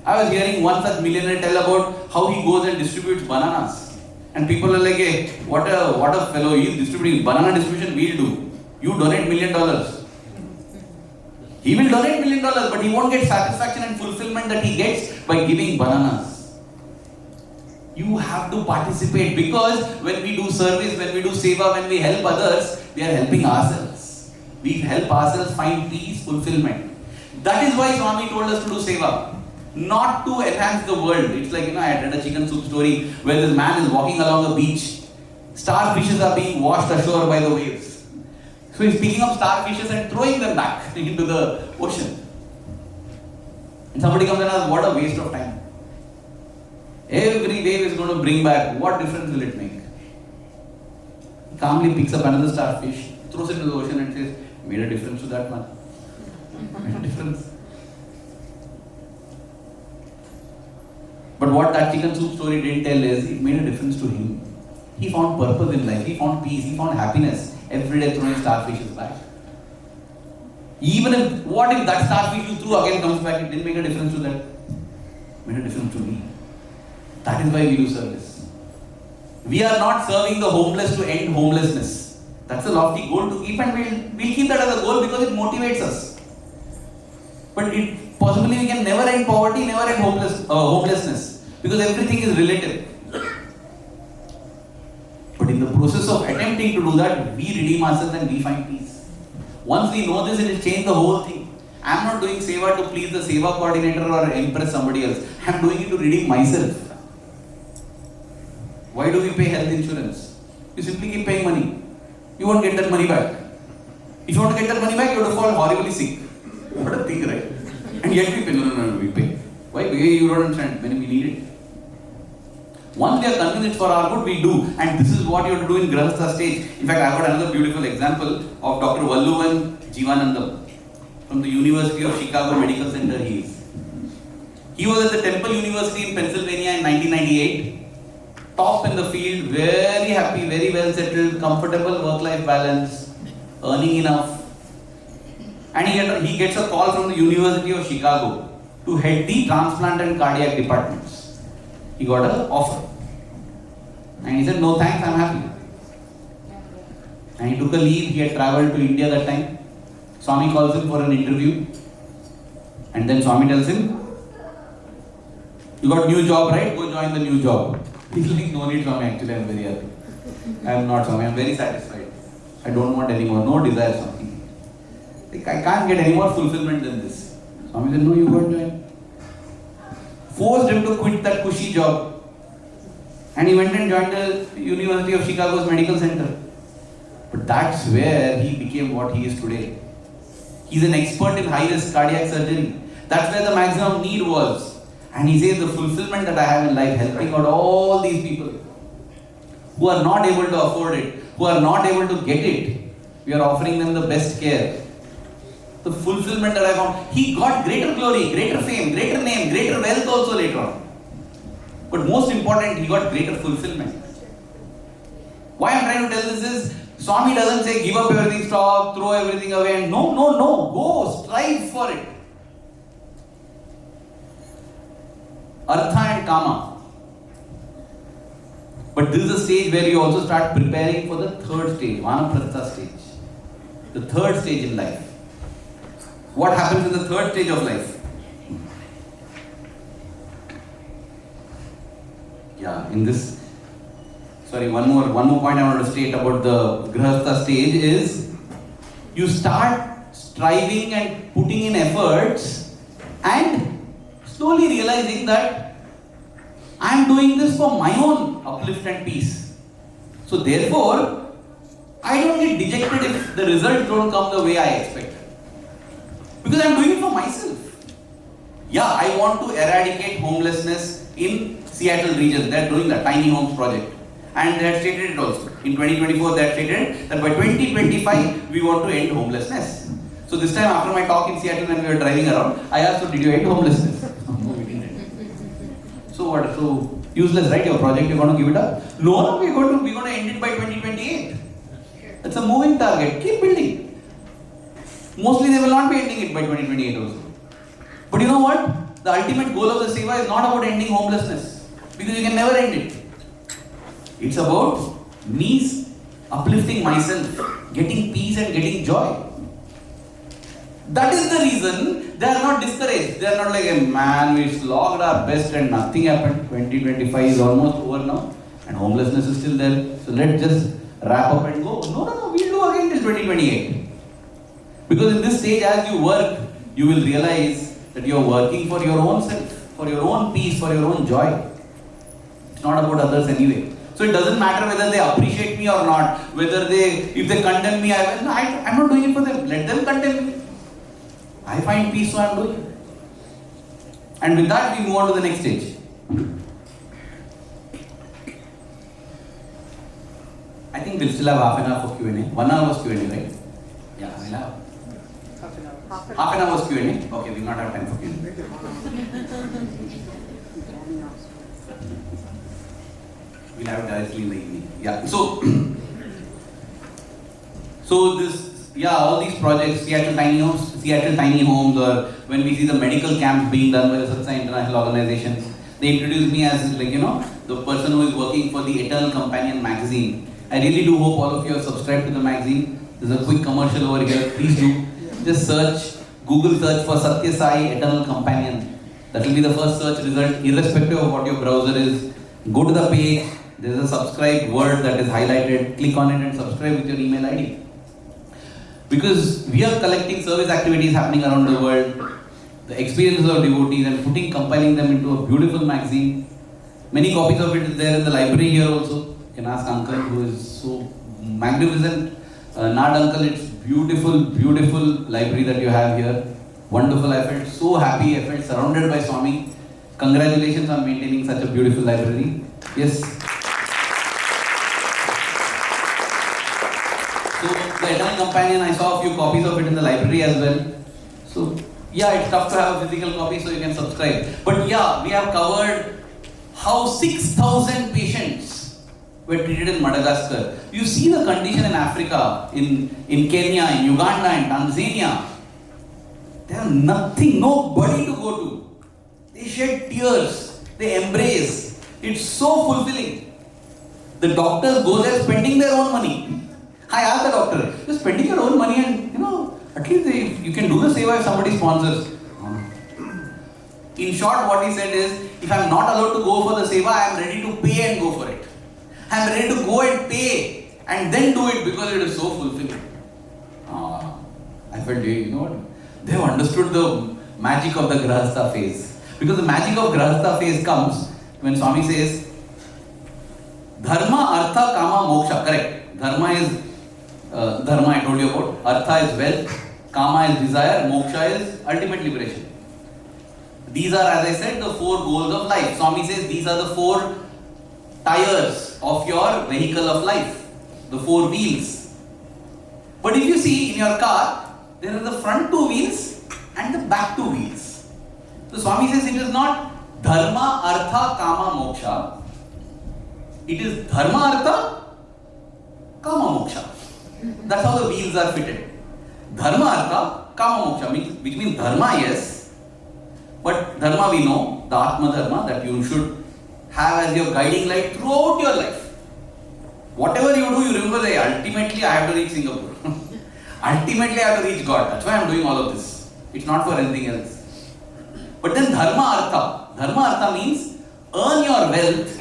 I was hearing one such millionaire tell about how he goes and distributes bananas. And people are like, hey, what a fellow, he is distributing. Banana distribution we'll do. You donate $1 million. He will donate $1 million, but he won't get satisfaction and fulfillment that he gets by giving bananas. You have to participate, because when we do service, when we do seva, when we help others, we are helping ourselves. We help ourselves find peace, fulfillment. That is why Swami told us to do seva. Not to enhance the world. It's like, I had read a chicken soup story where this man is walking along the beach. Starfishes are being washed ashore by the waves. So he's picking up starfishes and throwing them back into the ocean. And somebody comes and asks, what a waste of time. Every wave is going to bring back. What difference will it make? He calmly picks up another starfish, throws it into the ocean and says, made a difference to that man. Made a difference. But what that chicken soup story didn't tell is, it made a difference to him. He found purpose in life, he found peace, he found happiness. Every day throwing starfishes back. Even if, what if that starfish you threw again comes back, it didn't make a difference to that. It made a difference to me. That is why we do service. We are not serving the homeless to end homelessness. That's a lofty goal to keep, and we'll keep that as a goal because it motivates us. But possibly we can never end poverty, never end homelessness. Because everything is relative. But in the process of attempting to do that, we redeem ourselves and we find peace. Once we know this, it will change the whole thing. I am not doing seva to please the seva coordinator or impress somebody else. I am doing it to redeem myself. Why do we pay health insurance? You simply keep paying money. You won't get that money back. If you want to get that money back, you have to fall horribly sick. What a thing, right? And yet we pay. No, we pay. Why? Because you don't understand when we need it. Once we are convinced it's for our good, we do. And this is what you have to do in Grihastha stage. In fact, I have got another beautiful example of Dr. Valluvan Jivanandam from the University of Chicago Medical Center. He was at the Temple University in Pennsylvania in 1998. Top in the field, very happy, very well settled, comfortable work-life balance, earning enough. And he gets a call from the University of Chicago to head the transplant and cardiac departments. He got an offer. And he said, no thanks, I'm happy. And he took a leave. He had travelled to India that time. Swami calls him for an interview. And then Swami tells him, you got new job, right? Go join the new job. He's like, no need, Swami, actually I'm very happy. I am not, Swami, I'm very satisfied. I don't want any more, no desire, Swami. Like, I can't get any more fulfillment than this. Swami said, no, you go and join. Forced him to quit that cushy job. And he went and joined the University of Chicago's medical center. But that's where he became what he is today. He's an expert in high-risk cardiac surgery. That's where the maximum need was. And he says the fulfillment that I have in life, helping out all these people who are not able to afford it, who are not able to get it, we are offering them the best care. The fulfillment that I found, he got greater glory, greater fame, greater name, greater wealth also later on. But most important, he got greater fulfillment. Why I'm trying to tell this is, Swami doesn't say give up everything, stop, throw everything away. No, go, strive for it. Artha and Kama. But this is a stage where you also start preparing for the third stage, Vanaprastha stage. The third stage in life. What happens in the third stage of life? Yeah, in this, one more point I want to state about the Grihastha stage is, you start striving and putting in efforts and slowly realizing that I am doing this for my own uplift and peace. So therefore, I don't get dejected if the results don't come the way I expected. Because I am doing it for myself. Yeah, I want to eradicate homelessness in Seattle region. They are doing the tiny homes project. And they had stated it also. In 2024, they had stated that by 2025, we want to end homelessness. So this time after my talk in Seattle when we were driving around, I asked, so did you end homelessness? No, we didn't. So what? So useless, right? Your project, you're going to give it up? No, we're going to end it by 2028. That's a moving target. Keep building. Mostly they will not be ending it by 2028 also. But you know what? The ultimate goal of the Seva is not about ending homelessness. Because you can never end it. It's about me uplifting myself, getting peace and getting joy. That is the reason they are not discouraged. They are not like, man, we slogged our best and nothing happened. 2025 is almost over now and homelessness is still there. So let's just wrap up and go. No, we'll do again till 2028. Because in this stage, as you work, you will realize that you are working for your own self, for your own peace, for your own joy. It's not about others anyway. So it doesn't matter whether they appreciate me or not, if they condemn me, I'm not doing it for them. Let them condemn me. I find peace, so I'm doing it. And with that, we move on to the next stage. I think we'll still have half an hour for Q&A. 1 hour was Q&A, right? Yeah, we'll have. Half an hour was Q&A? Okay, we'll not have time for Q&A. We'll have it directly in the evening. Yeah. So all these projects, Seattle tiny homes, or when we see the medical camps being done by the Satsang international organizations, they introduce me as the person who is working for the Eternal Companion magazine. I really do hope all of you are subscribed to the magazine. There's a quick commercial over here. Please do. Just Google search for Satya Sai Eternal Companion. That will be the first search result, irrespective of what your browser is. Go to the page. There is a subscribe word that is highlighted. Click on it and subscribe with your email ID. Because we are collecting service activities happening around the world, the experiences of devotees, and compiling them into a beautiful magazine. Many copies of it is there in the library here also. You can ask Uncle, who is so magnificent. Nad Uncle, it's beautiful, beautiful library that you have here. Wonderful. I felt so happy. I felt surrounded by Swami. Congratulations on maintaining such a beautiful library. Yes. So the Eternal Companion, I saw a few copies of it in the library as well. So yeah, it's tough to have a physical copy, so you can subscribe. But yeah, we have covered how 6,000 patients were treated in Madagascar. You see the condition in Africa, in Kenya, in Uganda, in Tanzania. They have nothing, nobody to go to. They shed tears, they embrace. It's so fulfilling. The doctors go there spending their own money. I asked the doctor, you're spending your own money and at least you can do the seva if somebody sponsors. In short, what he said is, if I'm not allowed to go for the seva, I am ready to pay and go for it. I am ready to go and pay and then do it because it is so fulfilling. I felt, they have understood the magic of the Grihastha phase. Because the magic of Grihastha phase comes when Swami says, Dharma, Artha, Kama, Moksha. Correct. Dharma is Dharma I told you about. Artha is wealth. Kama is desire. Moksha is ultimate liberation. These are, as I said, the 4 goals of life. Swami says these are the 4 tires of your vehicle of life. The 4 wheels. But if you see in your car, there are the front 2 wheels and the back 2 wheels. So Swami says it is not Dharma, Artha, Kama, Moksha. It is Dharma, Artha, Kama moksha. That's how the wheels are fitted. Dharma artha, kama moksha, which means dharma, yes, but dharma we know, the Atma Dharma, that you should have as your guiding light throughout your life. Whatever you do, you remember that ultimately I have to reach Singapore. Ultimately I have to reach God. That's why I am doing all of this. It's not for anything else. But then dharma artha. Dharma artha means earn your wealth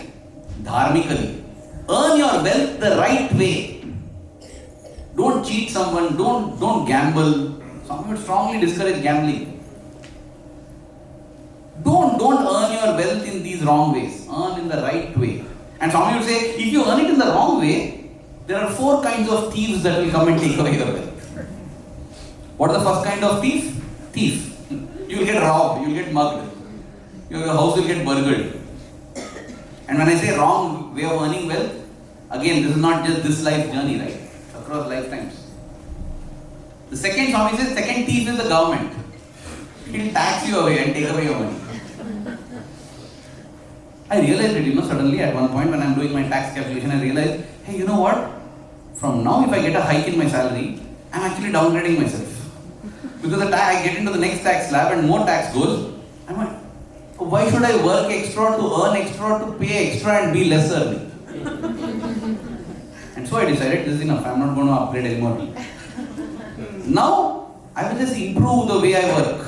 dharmically. Earn your wealth the right way. Don't cheat someone. Don't gamble. Some would strongly discourage gambling. Don't earn your wealth in these wrong ways. Earn in the right way. And some would say, if you earn it in the wrong way, there are 4 kinds of thieves that will come and take away your wealth. What is the first kind of thief? Thief. You will get robbed, you will get mugged. Your house will get burgled. And when I say wrong way of earning wealth, again, this is not just this life journey, right? It's across lifetimes. The second, Swami says, second thief is the government. It will tax you away and take away your money. I realized it, suddenly at one point when I'm doing my tax calculation, I realized, hey, you know what? From now, if I get a hike in my salary, I'm actually downgrading myself. Because I get into the next tax slab and more tax goes, I'm like, why should I work extra to earn extra, to pay extra and be lesser? And so I decided, this is enough, I'm not going to upgrade anymore. Now, I will just improve the way I work.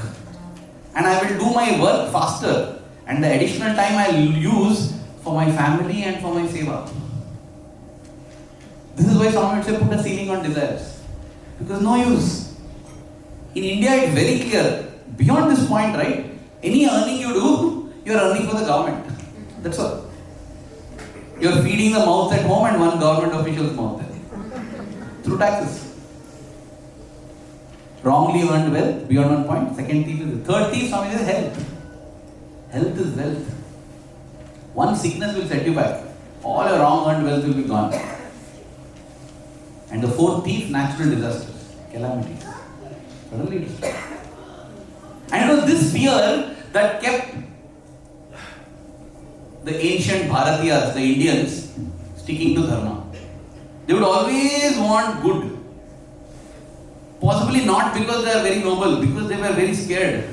And I will do my work faster. And the additional time I will use for my family and for my seva. This is why someone would say put a ceiling on desires. Because no use. In India it's very clear. Beyond this point, right? Any earning you do, you are earning for the government. That's all. You are feeding the mouths at home and one government official's mouth through taxes. Wrongly earned wealth beyond one point. Second thief is the third thief, Swami says health. Health is wealth. One sickness will set you back. All your wrong earned wealth will be gone. And the fourth thief, natural disasters, calamities. Suddenly it is. And it was this fear that kept the ancient Bharatiyas, the Indians, sticking to dharma. They would always want good. Possibly not because they are very noble, because they were very scared.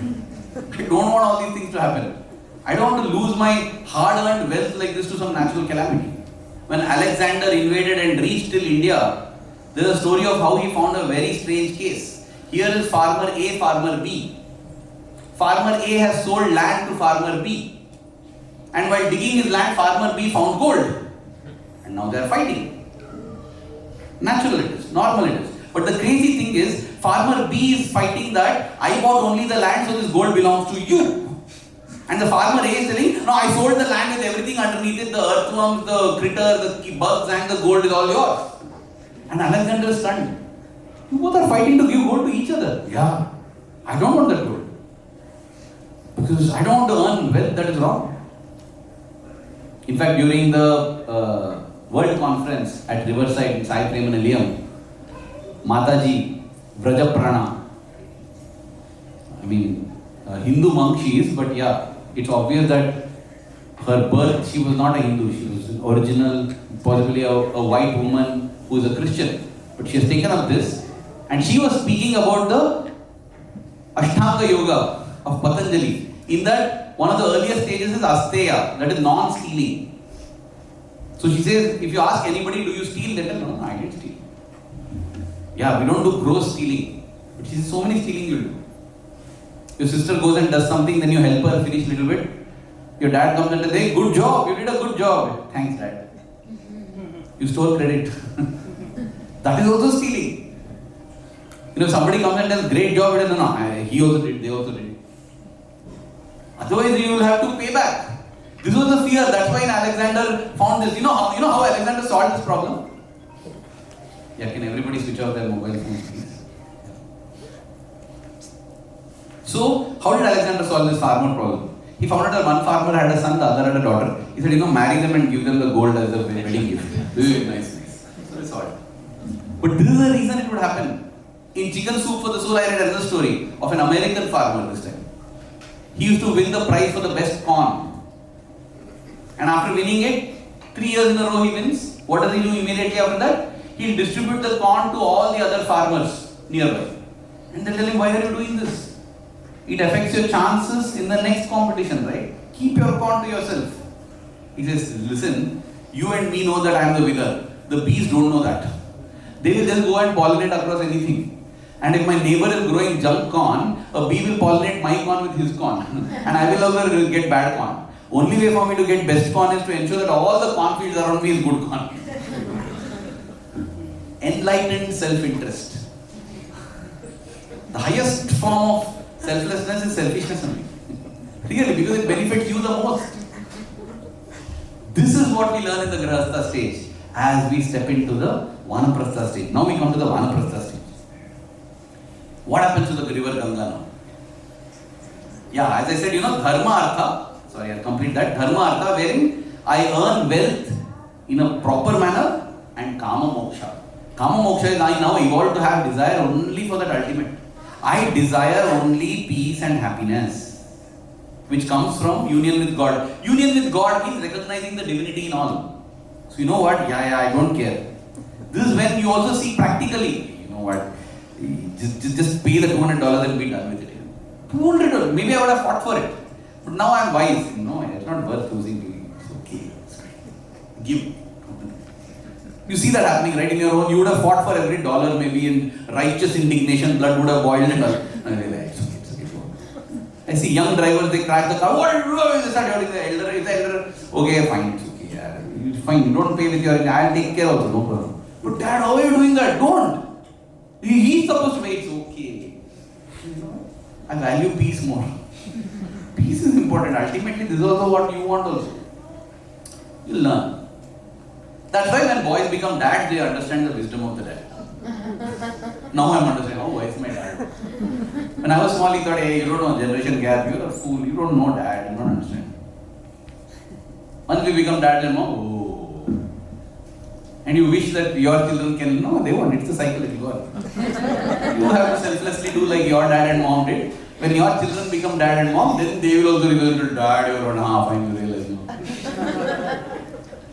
I don't want all these things to happen. I don't want to lose my hard-earned wealth like this to some natural calamity. When Alexander invaded and reached till India, there is a story of how he found a very strange case. Here is farmer A, farmer B. Farmer A has sold land to farmer B. And while digging his land, farmer B found gold. And now they are fighting. Natural it is, normal it is. But the crazy thing is, farmer B is fighting that I bought only the land, so this gold belongs to you. And the farmer A is telling, no, I sold the land with everything underneath it, the earthworms, the critter, the bugs, and the gold is all yours. And Alexander is stunned. You both are fighting to give gold to each other. Yeah, I don't want that gold. Because I don't want to earn wealth that is wrong. In fact, during the World Conference at Riverside in Sai Premaniliyam, Mataji, Vrajaprana, Hindu monk she is, but yeah, it's obvious that her birth, she was not a Hindu, she was an original, possibly a white woman who is a Christian. But she has taken up this, and she was speaking about the Ashtanga Yoga of Patanjali. In that, one of the earlier stages is Asteya, that is non-stealing. So she says, if you ask anybody, do you steal? They tell, no, I didn't steal. Yeah, we don't do gross stealing. But she says, so many stealing you do. Your sister goes and does something, then you help her finish a little bit. Your dad comes and says, hey, good job, you did a good job. Thanks, Dad. You stole credit. That is also stealing. If somebody comes and does great job, it is, no, he also did, they also did. Otherwise, you will have to pay back. This was the fear. That's why Alexander found this. You know how Alexander solved this problem? Yeah, can everybody switch off their mobile phones, please? So, how did Alexander solve this farmer problem? He found out that one farmer had a son, the other had a daughter. He said, marry them and give them the gold as a wedding gift. Nice. So he solved. But this is the reason it would happen. In Chicken Soup for the Soul, I read another story of an American farmer this time. He used to win the prize for the best corn. And after winning it, 3 years in a row he wins. What does he do immediately after that? He'll distribute the corn to all the other farmers nearby. And they'll tell him, why are you doing this? It affects your chances in the next competition, right? Keep your corn to yourself. He says, listen, you and me know that I am the winner. The bees don't know that. They will just go and pollinate across anything. And if my neighbor is growing junk corn, a bee will pollinate my corn with his corn. And I will also get bad corn. Only way for me to get best corn is to ensure that all the cornfields around me is good corn. Enlightened self-interest. The highest form of selflessness is selfishness only. Really, because it benefits you the most. This is what we learn in the Grihastha stage as we step into the Vanaprastha stage. Now we come to the Vanaprastha stage. What happens to the river Ganga now? Yeah, as I said, Dharma Artha. Sorry, I'll complete that. Dharma Artha, wherein I earn wealth in a proper manner, and Kama Moksha. Kama Moksha is I now evolved to have desire only for that ultimate. I desire only peace and happiness, which comes from union with God. Union with God means recognizing the divinity in all. So you know what? I don't care. This is when you also see practically. You know what? Just pay the $200 and be done with it. $200. Maybe I would have fought for it. But now I am wise. No, it's not worth losing. It's okay. Give. You see that happening right in your own. You would have fought for every dollar, maybe in righteous indignation, blood would have boiled and all. It's okay. I see young drivers, they crash the car. What? They start yelling, the elder. Okay, fine, it's okay. Yeah. Fine, you don't pay with your, I'll take care also, no problem. But dad, how are you doing that? Don't. He's supposed to wait, it's okay. I value peace more. Peace is important. Ultimately, this is also what you want also. You learn. That's why when boys become dads, they understand the wisdom of the dad. Now I'm understanding, why is my dad? When I was small, he thought, hey, you don't know generation gap, you're a fool, you don't know dad, you don't understand. Once we become dad and mom, and you wish that your children can, no, they won't, it's a cycle that you go on. You have to selflessly do like your dad and mom did. When your children become dad and mom, then they will also go to dad, you're 1.5, and you realize, no.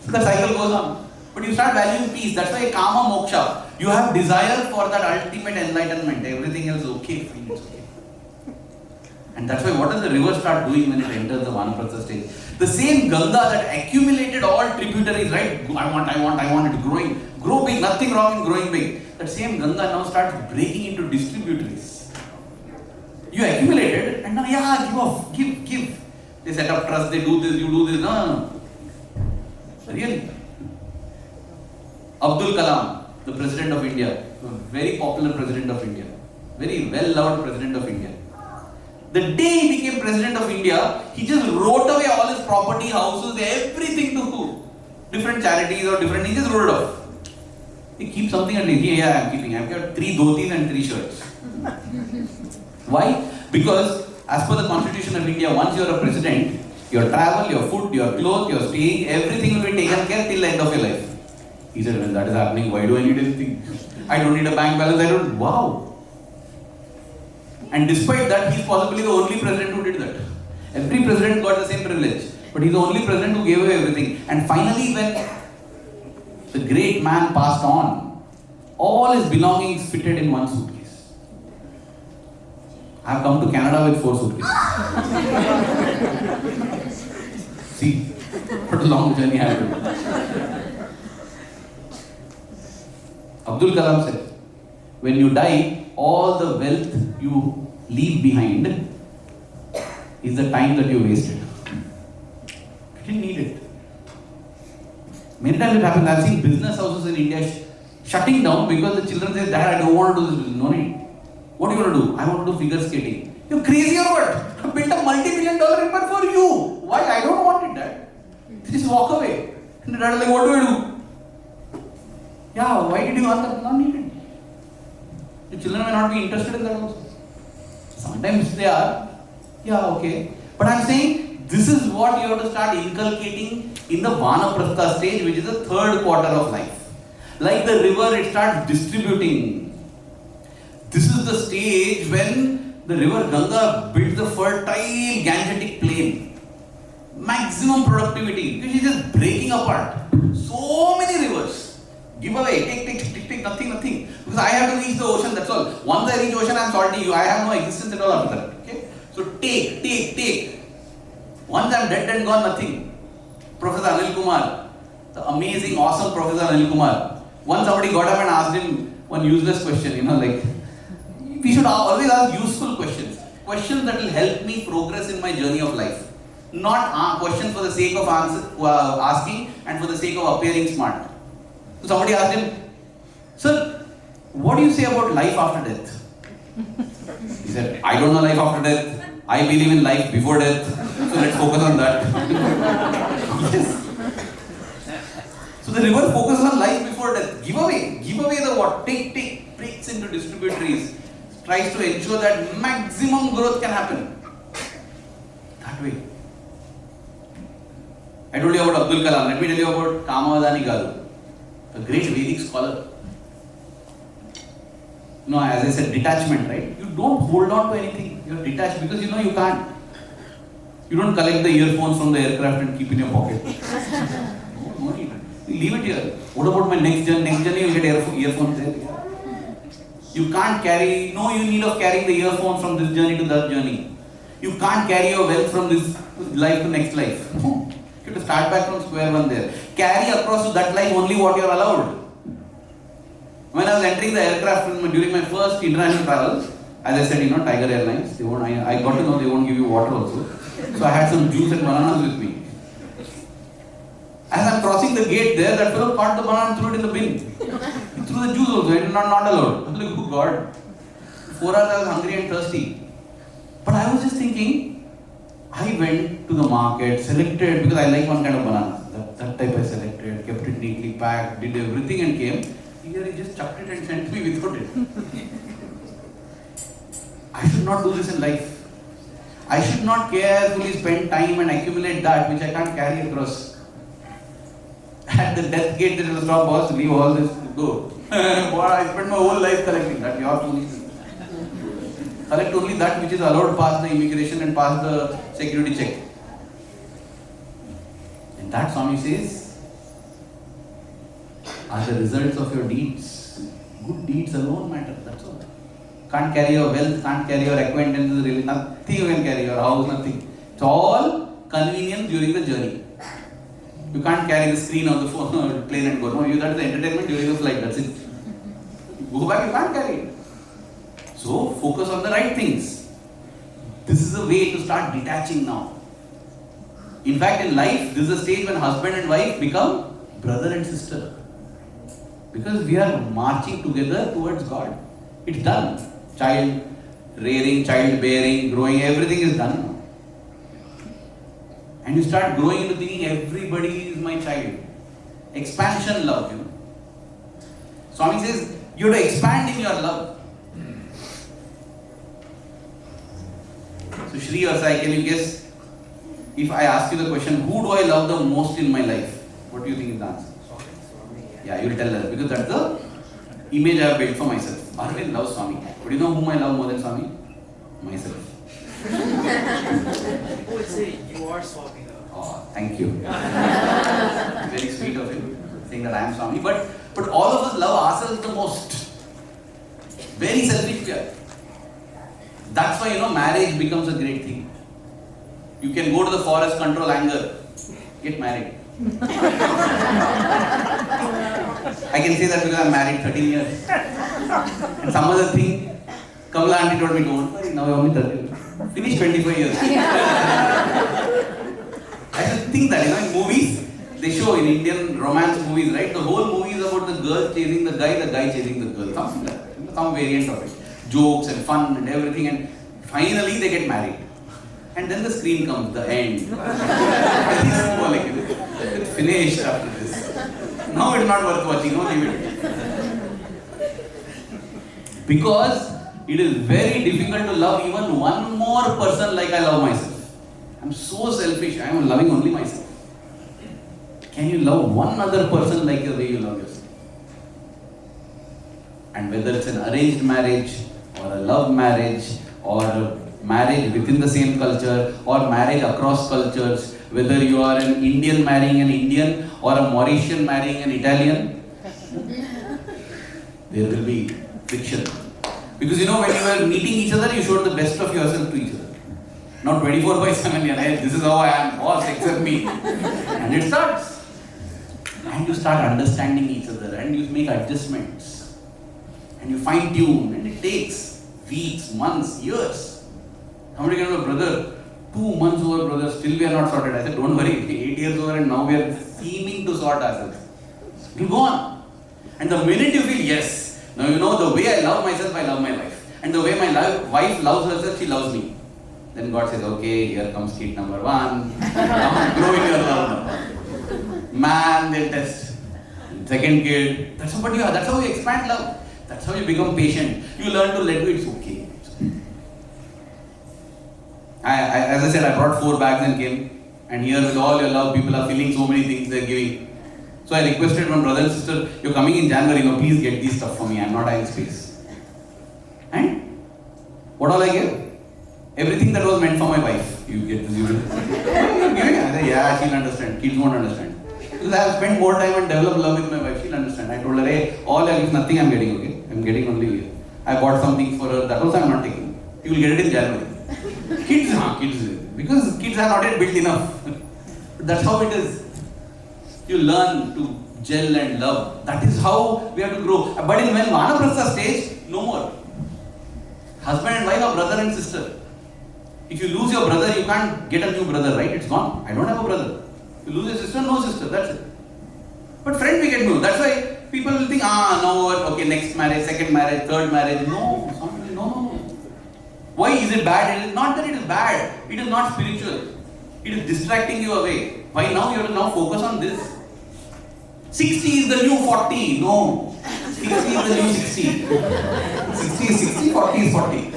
So the cycle goes on. But you start valuing peace. That's why Kama Moksha. You have desire for that ultimate enlightenment. Everything else is okay, fine, it's okay. And that's why what does the river start doing when it enters the Vanaprastha stage? The same Ganga that accumulated all tributaries, right? I want it growing. Grow big, nothing wrong in growing big. That same Ganga now starts breaking into distributaries. You accumulated and now, give. They set up trust, they do this, you do this. No. Really? Abdul Kalam, the President of India, a very popular President of India, very well-loved President of India. The day he became President of India, he just wrote away all his property, houses, everything to who? Different charities or different, he just wrote it off. He keeps something at least. Yeah, I'm keeping. I've got 3 dhotis and 3 shirts. Why? Because as per the Constitution of India, once you're a president, your travel, your food, your clothes, your staying, everything will be taken care till the end of your life. He said, when that is happening, why do I need anything? I don't need a bank balance, wow. And despite that, he's possibly the only president who did that. Every president got the same privilege. But he's the only president who gave away everything. And finally, when the great man passed on, all his belongings fitted in one suitcase. I have come to Canada with 4 suitcases. See, what a long journey I have to do. Abdul Kalam said, when you die, all the wealth you leave behind is the time that you wasted. You didn't need it. Many times it happens. I've seen business houses in India shutting down because the children say, Dad, I don't want to do this business. No need. What do you want to do? I want to do figure skating. You're crazy or what? I built a multi-million-dollar empire for you. Why? I don't want it, Dad. Just walk away. And the dad is like, what do I do? Yeah, why did you ask that? Not needed. The children may not be interested in that also. Sometimes they are. Yeah, okay. But I'm saying, this is what you have to start inculcating in the Vanaprastha stage, which is the 3rd quarter of life. Like the river, it starts distributing. This is the stage when the river Ganga builds the fertile Gangetic plain. Maximum productivity, because she's just breaking apart. So many rivers. Give away, take, nothing. Because I have to reach the ocean, that's all. Once I reach ocean, I am salty you. I have no existence at all after that. Okay? So take. Once I am dead and gone, nothing. Professor Anil Kumar, the amazing, awesome Professor Anil Kumar. Once somebody got up and asked him one useless question, like, we should always ask useful questions. Questions that will help me progress in my journey of life. Not questions for the sake of asking and for the sake of appearing smart. So somebody asked him, "Sir, what do you say about life after death?" He said, "I don't know life after death. I believe in life before death. So let's focus on that." Yes. So the river focuses on life before death. Give away the what? Take, breaks into distributaries. Tries to ensure that maximum growth can happen. That way. I told you about Abdul Kalam. Let me tell you about Kamavadani Garu, a great Vedic scholar. As I said, detachment, right? You don't hold on to anything. You're detached because you can't. You don't collect the earphones from the aircraft and keep in your pocket. No need. You leave it here. What about my next journey? Next journey you get earphones there. You can't carry, no need of carrying the earphones from this journey to that journey. You can't carry your wealth from this life to next life. No. You have to start back from square one there. Carry across to that life only what you are allowed. When I was entering the aircraft during my first international travel, as I said, Tiger Airlines, I got to know they won't give you water also. So I had some juice and bananas with me. As I'm crossing the gate there, that fellow caught the banana and threw it in the bin. He threw the juice also, it is not allowed. I'm like, oh God. 4 hours I was hungry and thirsty. But I was just thinking, I went to the market, selected, because I like one kind of banana. That type I selected, kept it neatly packed, did everything and came. Here he just chucked it and sent me without it. I should not do this in life. I should not carefully spend time and accumulate that which I can't carry across. At the death gate, there is a stop, boss, leave all this, go. I spent my whole life collecting that. Your foolishness. Collect only that which is allowed past the immigration and past the security check. And that Swami says are the results of your deeds. Good deeds alone matter, that's all. Can't carry your wealth, can't carry your acquaintances, really nothing you can carry, your house, nothing. It's all convenience during the journey. You can't carry the screen of the phone, plane and go. No, that is the entertainment during the flight, that's it. You go back, you can't carry it. So, focus on the right things. This is a way to start detaching now. In fact, in life, this is a stage when husband and wife become brother and sister. Because we are marching together towards God. It's done. Child rearing, child bearing, growing, everything is done now. And you start growing into thinking everybody is my child. Expansion love, Swami says, you have to expand in your love. So Shri or Sai, can you guess, if I ask you the question, who do I love the most in my life? What do you think is the answer? Yeah, you will tell us, because that's the image I have built for myself. Aravind loves Swami. But you know whom I love more than Swami? Myself. Who would say you are Swami now? Oh, thank you. Very sweet of him, saying that I am Swami. But all of us love ourselves the most. Very selfish we are. That's why, marriage becomes a great thing. You can go to the forest, control anger, get married. I can say that because I'm married 13 years. And some other thing, Kamala auntie told me, don't worry, now I'm only 30. Finish 25 years. I just think that, in movies, they show in Indian romance movies, right? The whole movie is about the girl chasing the guy chasing the girl. Something like that. Some variant of it. Jokes and fun and everything, and finally they get married. And then the screen comes, the end. It's finished after this. Now it's not worth watching, leave it. Because it is very difficult to love even one more person like I love myself. I'm so selfish, I am loving only myself. Can you love one other person like the way you love yourself? And whether it's an arranged marriage, or a love marriage, or a marriage within the same culture, or marriage across cultures, whether you are an Indian marrying an Indian, or a Mauritian marrying an Italian, there will be friction. Because when you are meeting each other, you showed the best of yourself to each other. Not 24/7, this is how I am, boss, accept me. And it starts. And you start understanding each other and you make adjustments. And you fine tune, and it takes weeks, months, years. Somebody can have a brother, 2 months over, brother, still we are not sorted. I said, don't worry, 8 years over and now we are seeming to sort ourselves. You go on. And the minute you feel, yes, now the way I love myself, I love my wife. And the way my wife loves herself, she loves me. Then God says, okay, here comes kid number 1. Now grow in your love now. Man, they'll test. Second kid, that's how you expand love. That's how you become patient. You learn to let go, it's okay. As I said, I brought 4 bags and came. And here with all your love, people are feeling so many things they're giving. So I requested one brother and sister, you're coming in January, please get this stuff for me. I'm not having space. And what all I gave? Everything that was meant for my wife. You get this, you will. I said, yeah, she'll understand. Kids won't understand. Because I have spent more time and developed love with my wife, she'll understand. I told her, hey, all I give, nothing I'm getting, okay? I'm getting only, I bought something for her, that also I'm not taking. You will get it in January. Kids. Because kids are not yet built enough. That's how it is. You learn to gel and love. That is how we have to grow. But when Vanaprastha stage, no more. Husband and wife are brother and sister. If you lose your brother, you can't get a new brother, right? It's gone. I don't have a brother. You lose your sister, no sister. That's it. But friend, we get new. That's why people will think, no, okay, next marriage, second marriage, third marriage. No. Why is it bad? It is not that it is bad. It is not spiritual. It is distracting you away. Why now? You have to now focus on this. 60 is the new 40. No. 60 is the new 60. 60 is 60, 40 is 40.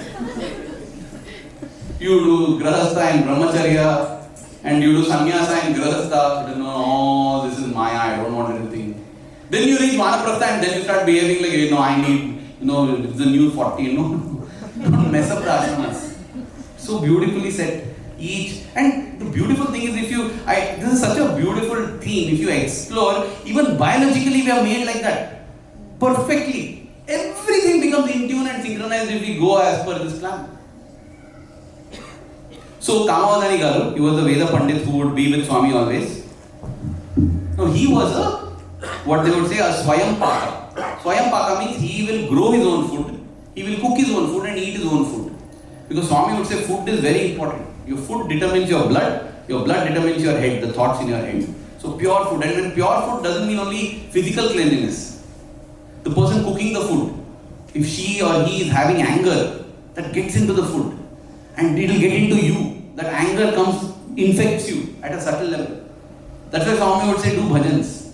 You do Grihastha and Brahmacharya, and you do Sannyasa and Grihastha. No, this is Maya, I don't want anything. Then you reach Vanaprastha and then you start behaving like, I need, it's the new 40. No, don't mess up the ashramas. So beautifully said. And the beautiful thing is this is such a beautiful theme. If you explore, even biologically we are made like that. Perfectly. Everything becomes in tune and synchronized if we go as per this plan. So Kamavadani Garu, he was the Veda Pandit who would be with Swami always. No, he was what they would say, a Swayampaka. Swayampaka means he will grow his own food, he will cook his own food and eat his own food. Because Swami would say food is very important. Your food determines your blood determines your head, the thoughts in your head. So pure food, and when pure food doesn't mean only physical cleanliness. The person cooking the food, if she or he is having anger, that gets into the food. And it will get into you. That anger infects you at a subtle level. That's why Swami would say, do bhajans.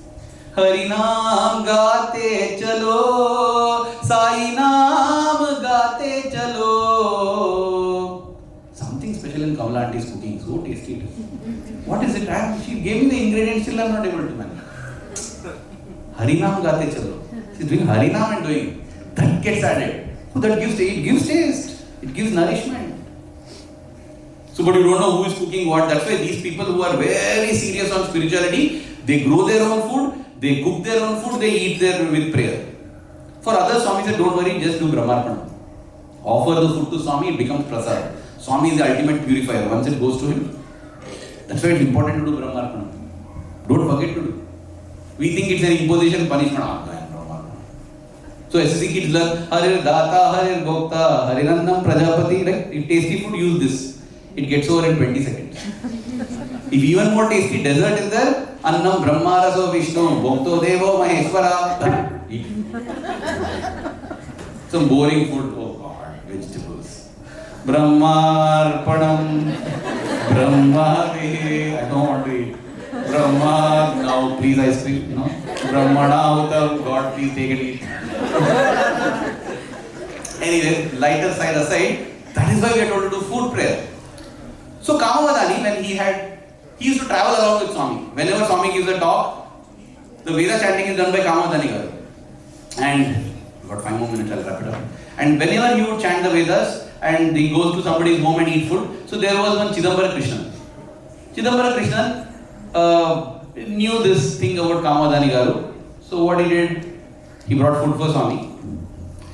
Hari Naam gaate chalo, Sai Naam gaate chalo. Something special in Kamala Auntie's cooking, so tasty it is. What is it? She gave me the ingredients, still I am not able to manage. Hari Naam gaate chalo. She is doing Hari Naam and doing. That gets added. So that gives taste. It gives taste. It gives nourishment. So, but you don't know who is cooking what. That's why these people who are very serious on spirituality, they grow their own food, they cook their own food, they eat there with prayer. For others, Swami said, don't worry, just do Brahmarpana. Offer the food to Swami, it becomes prasad. Swami is the ultimate purifier. Once it goes to him, that's why it's important to do Brahmarpana. Don't forget to do. We think it's an imposition, punishment. So SSC kids learn Harir Data, Harir Bhokta, Harirannam Prajapati, right? Tasty food, use this. It gets over in 20 seconds. If even more tasty dessert is there, Annam Brahma Raso Vishnu, Bhokto Devo Maheshwara. Eat. Some boring food, oh God, vegetables. Brahmarpanam, Brahma Dehe, I don't want to eat. Brahma, now please ice cream, Brahmana Utam, God please take it eat. Anyway, lighter side aside, that is why we are told to do food prayer. So Kamavadani, when he used to travel along with Swami. Whenever Swami gives a talk, the Veda chanting is done by Kamavadani Garu. And, got 5 more minutes, I'll wrap it up. And whenever he would chant the Vedas, and he goes to somebody's home and eat food, so there was one Chidambara Krishnan. Chidambara Krishnan knew this thing about Kamavadani Garu. So what he did, he brought food for Swami.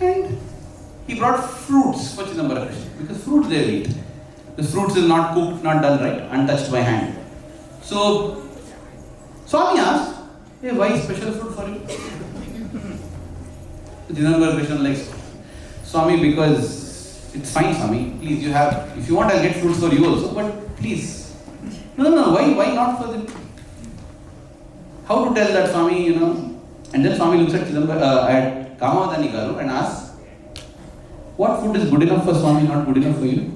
And he brought fruits for Chidambara Krishna. Because fruits they will eat. The fruits is not cooked, not done right, untouched by hand. So, Swami asked, hey, why special fruit for you? So Chidambara Krishna likes, Swami, because it's fine, Swami. Please, you have, if you want, I'll get fruits for you also, but please. No, why not for them? How to tell that, Swami, And then Swami looks at at Kamavadani Garu and asks, what food is good enough for Swami, not good enough for you?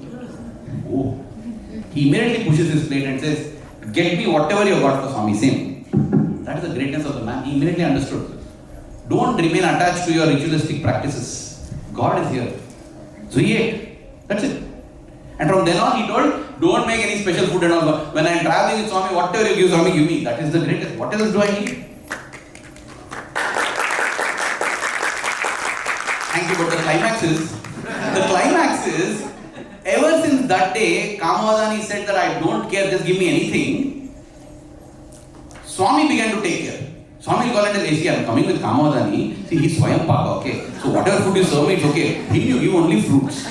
Oh. He immediately pushes his plate and says, get me whatever you got for Swami, same. That is the greatness of the man. He immediately understood. Don't remain attached to your ritualistic practices. God is here. So he ate. That's it. And from then on he told, don't make any special food and all. When I am traveling with Swami, whatever you give Swami, give me. That is the greatest. What else do I need? Thank you, but the climax is, ever since that day, Kamavadani said that I don't care, just give me anything. Swami began to take care. Swami will call and say, I am coming with Kamavadani. See, he's Swayam Paka, okay. So whatever food you serve me, it's okay. Him you give only fruits.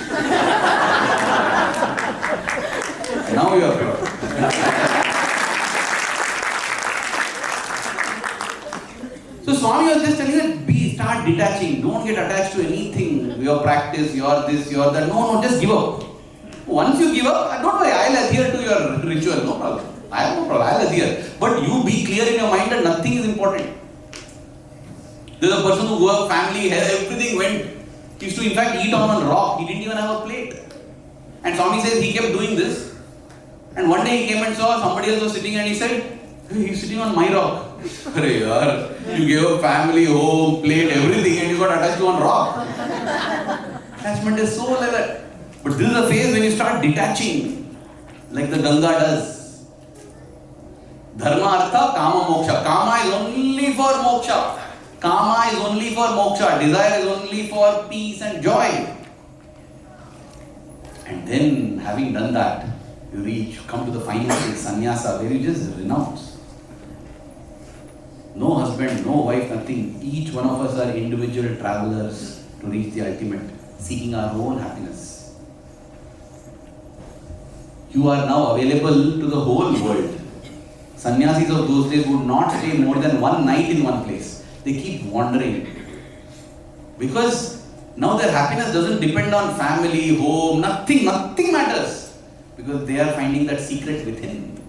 Now you are pure. So Swami was just telling you, start detaching. Don't get attached to anything. Your practice, your this, your that. No, just give up. Once you give up, don't worry, I'll adhere to your ritual. No problem. I have no problem. I'll adhere. But you be clear in your mind that nothing is important. There's a person who worked, family, everything went. He used to in fact eat on one rock. He didn't even have a plate. And Swami says he kept doing this. And one day he came and saw somebody else was sitting and he said, hey, he's sitting on my rock. Arey yaar, you gave up family, home, plate, everything and you got attached to one rock. Attachment is so like that. But this is a phase when you start detaching, like the Ganga does. Dharma, artha, kama, moksha. Kama is only for moksha. Kama is only for moksha. Desire is only for peace and joy. And then, having done that, you come to the final stage, sannyasa, where you just renounce. No husband, no wife, nothing. Each one of us are individual travelers to reach the ultimate, seeking our own happiness. You are now available to the whole world. Sannyasis of those days would not stay more than one night in one place. They keep wandering. Because now their happiness doesn't depend on family, home, nothing matters. Because they are finding that secret within.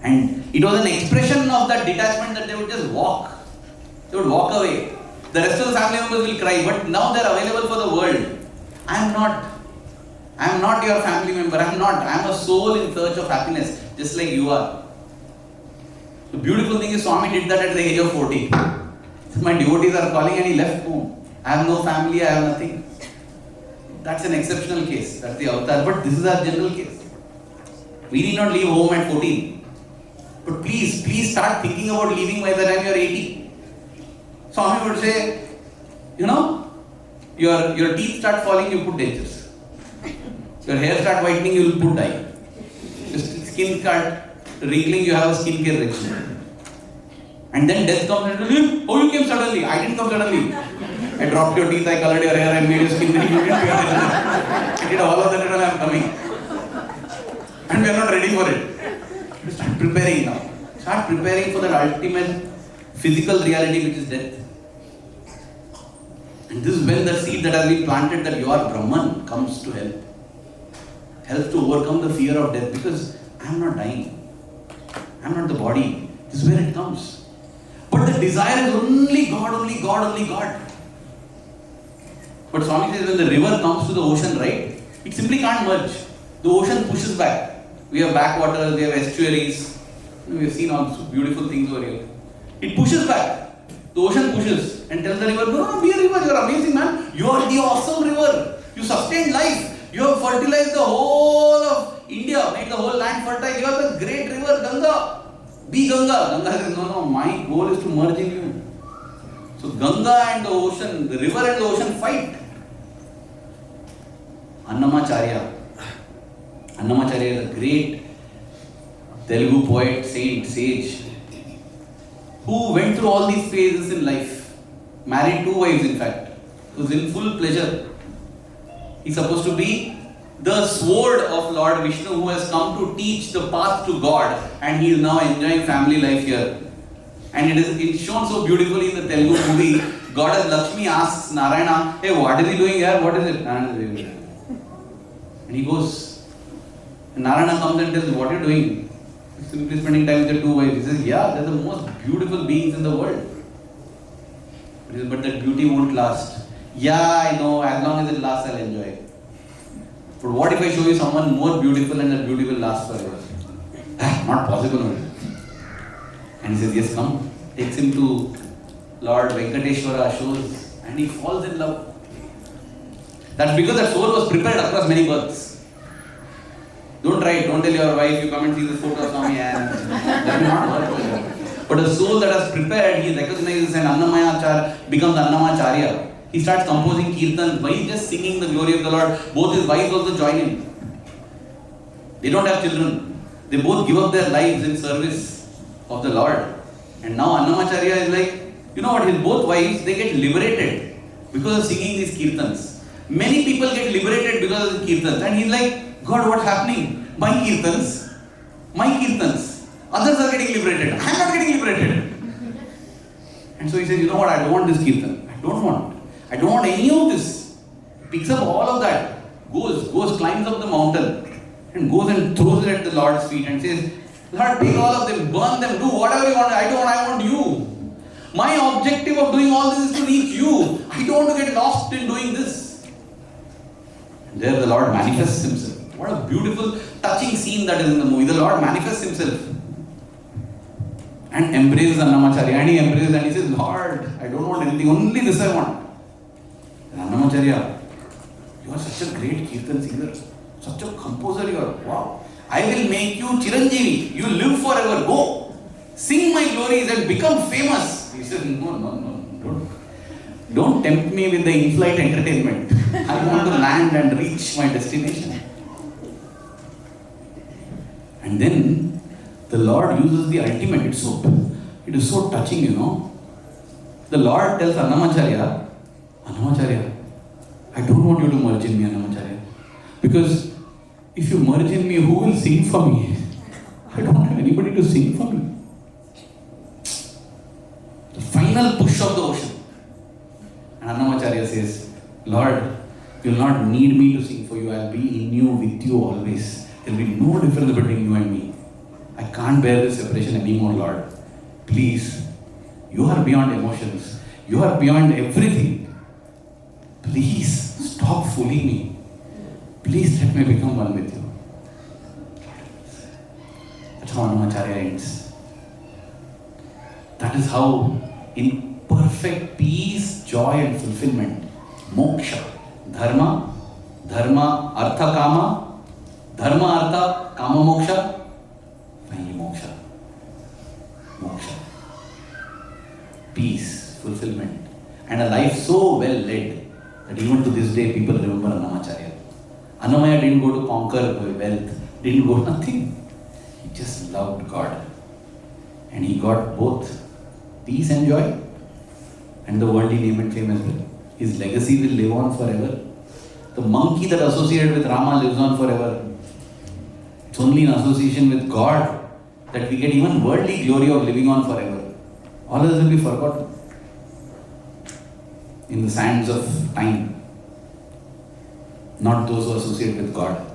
And it was an expression of that detachment that they would just walk. They would walk away. The rest of the family members will cry, but now they are available for the world. I am not your family member. I am a soul in search of happiness, just like you are. The beautiful thing is Swami did that at the age of 40. My devotees are calling and he left home. I have no family, I have nothing. That's an exceptional case. That's the avatar. But this is our general case. We need not leave home at 14. But please start thinking about leaving by the time you are 80. Swami would say, your teeth start falling, you put dentures. Your hair start whitening, you will put dye. Your skin start wrinkling, you have a skincare regimen. And then death comes and says, oh, you came suddenly. I didn't come suddenly. I dropped your teeth, I colored your hair, I made your skin green, you didn't pay attention. I did all of that and I am coming. And we are not ready for it. Start preparing now. Start preparing for that ultimate physical reality which is death. And this is when the seed that has been planted that you are Brahman comes to help. Helps to overcome the fear of death because I am not dying. I am not the body. This is where it comes. But the desire is only God, only God, only God. But Swami says when the river comes to the ocean, right, it simply can't merge. The ocean pushes back. We have backwaters, we have estuaries. We have seen all beautiful things over here. It pushes back. The ocean pushes and tells the river, no, be a river, you are amazing man. You are the awesome river. You sustain life. You have fertilized the whole of India, made the whole land fertile. You are the great river Ganga. Be Ganga. Ganga says, no, my goal is to merge in you. So Ganga and the ocean, the river and the ocean fight. Annamacharya is a great Telugu poet, saint, sage, who went through all these phases in life. Married 2 wives in fact. who's in full pleasure. He's supposed to be the sword of Lord Vishnu who has come to teach the path to God, and he is now enjoying family life here. And it's shown so beautifully in the Telugu movie. Goddess Lakshmi asks Narayana, hey, what is he doing here? What is it? And he goes. And Narayana comes and tells, what are you doing? He's simply spending time with the two wives. He says, yeah, they're the most beautiful beings in the world. But that beauty won't last. Yeah, I know, as long as it lasts, I'll enjoy it. But what if I show you someone more beautiful and that beauty will last forever? Not possible. And he says, yes, come. Takes him to Lord Venkateshwara, shows, and he falls in love. That's because that soul was prepared across many births. Don't try it. Don't tell your wife, you come and see this photo of Swami, and that will not work. But a soul that has prepared, he recognizes, and Annamaya becomes Annamacharya. He starts composing kirtans. Why he's just singing the glory of the Lord? Both his wives also join him. They don't have children. They both give up their lives in service of the Lord. And now Annamacharya is like, you know what, his both wives, they get liberated because of singing these kirtans. Many people get liberated because of the kirtans. And he's like, God, what's happening? My kirtans. Others are getting liberated. I'm not getting liberated. And so he says, you know what, I don't want this kirtan. I don't want any of this. Picks up all of that. Goes, climbs up the mountain. And goes and throws it at the Lord's feet and says, Lord, take all of them, burn them, do whatever you want. I want you. My objective of doing all this is to reach you. I don't want to get lost in doing this. And there the Lord manifests himself. What a beautiful, touching scene that is in the movie. The Lord manifests himself and embraces Annamacharya. And he embraces and he says, Lord, I don't want anything, only this I want. And Annamacharya, you are such a great kirtan singer, such a composer, you are, wow. I will make you Chiranjeevi. You live forever. Go. Sing my glories and become famous. He says, no. Don't tempt me with the in-flight entertainment. I want to land and reach my destination. And then the Lord uses the ultimate. It is so touching, you know. The Lord tells Annamacharya, I don't want you to merge in me, Annamacharya. Because if you merge in me, who will sing for me? I don't have anybody to sing for me. The final push of the ocean. And Annamacharya says, Lord, you will not need me to sing for you. I will be in you, with you always. There will be no difference between you and me. I can't bear this separation anymore, Lord. Please, you are beyond emotions. You are beyond everything. Please, stop fooling me. Please let me become one with you. That's how Annamacharya ends. That is how, in perfect peace, joy and fulfillment, moksha, dharma, artha, kama, dharma, artha, kama, moksha, finally moksha. Peace, fulfillment, and a life so well led that even to this day people remember Annamacharya. Annamaya didn't go to conquer wealth, didn't go nothing. He just loved God. And he got both peace and joy and the worldly name and fame as well. His legacy will live on forever. The monkey that associated with Rama lives on forever. It's only in association with God that we get even worldly glory of living on forever. All others will be forgotten in the sands of time. Not those who associate with God.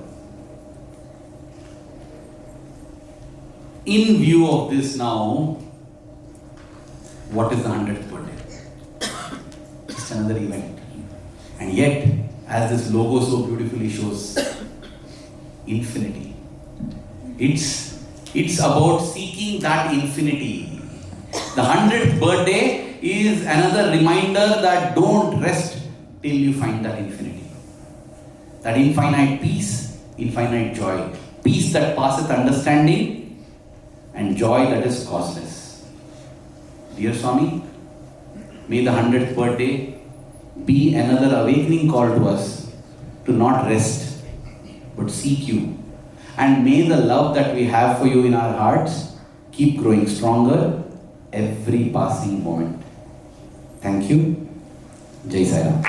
In view of this now, what is the 100th birthday? Just another event. And yet, as this logo so beautifully shows, infinity. It's about seeking that infinity. The 100th birthday is another reminder that don't rest till you find that infinity. That infinite peace, infinite joy. Peace that passeth understanding and joy that is causeless. Dear Swami, may the 100th birthday be another awakening call to us to not rest, but seek you. And may the love that we have for you in our hearts keep growing stronger every passing moment. Thank you. Jai Sai Ram.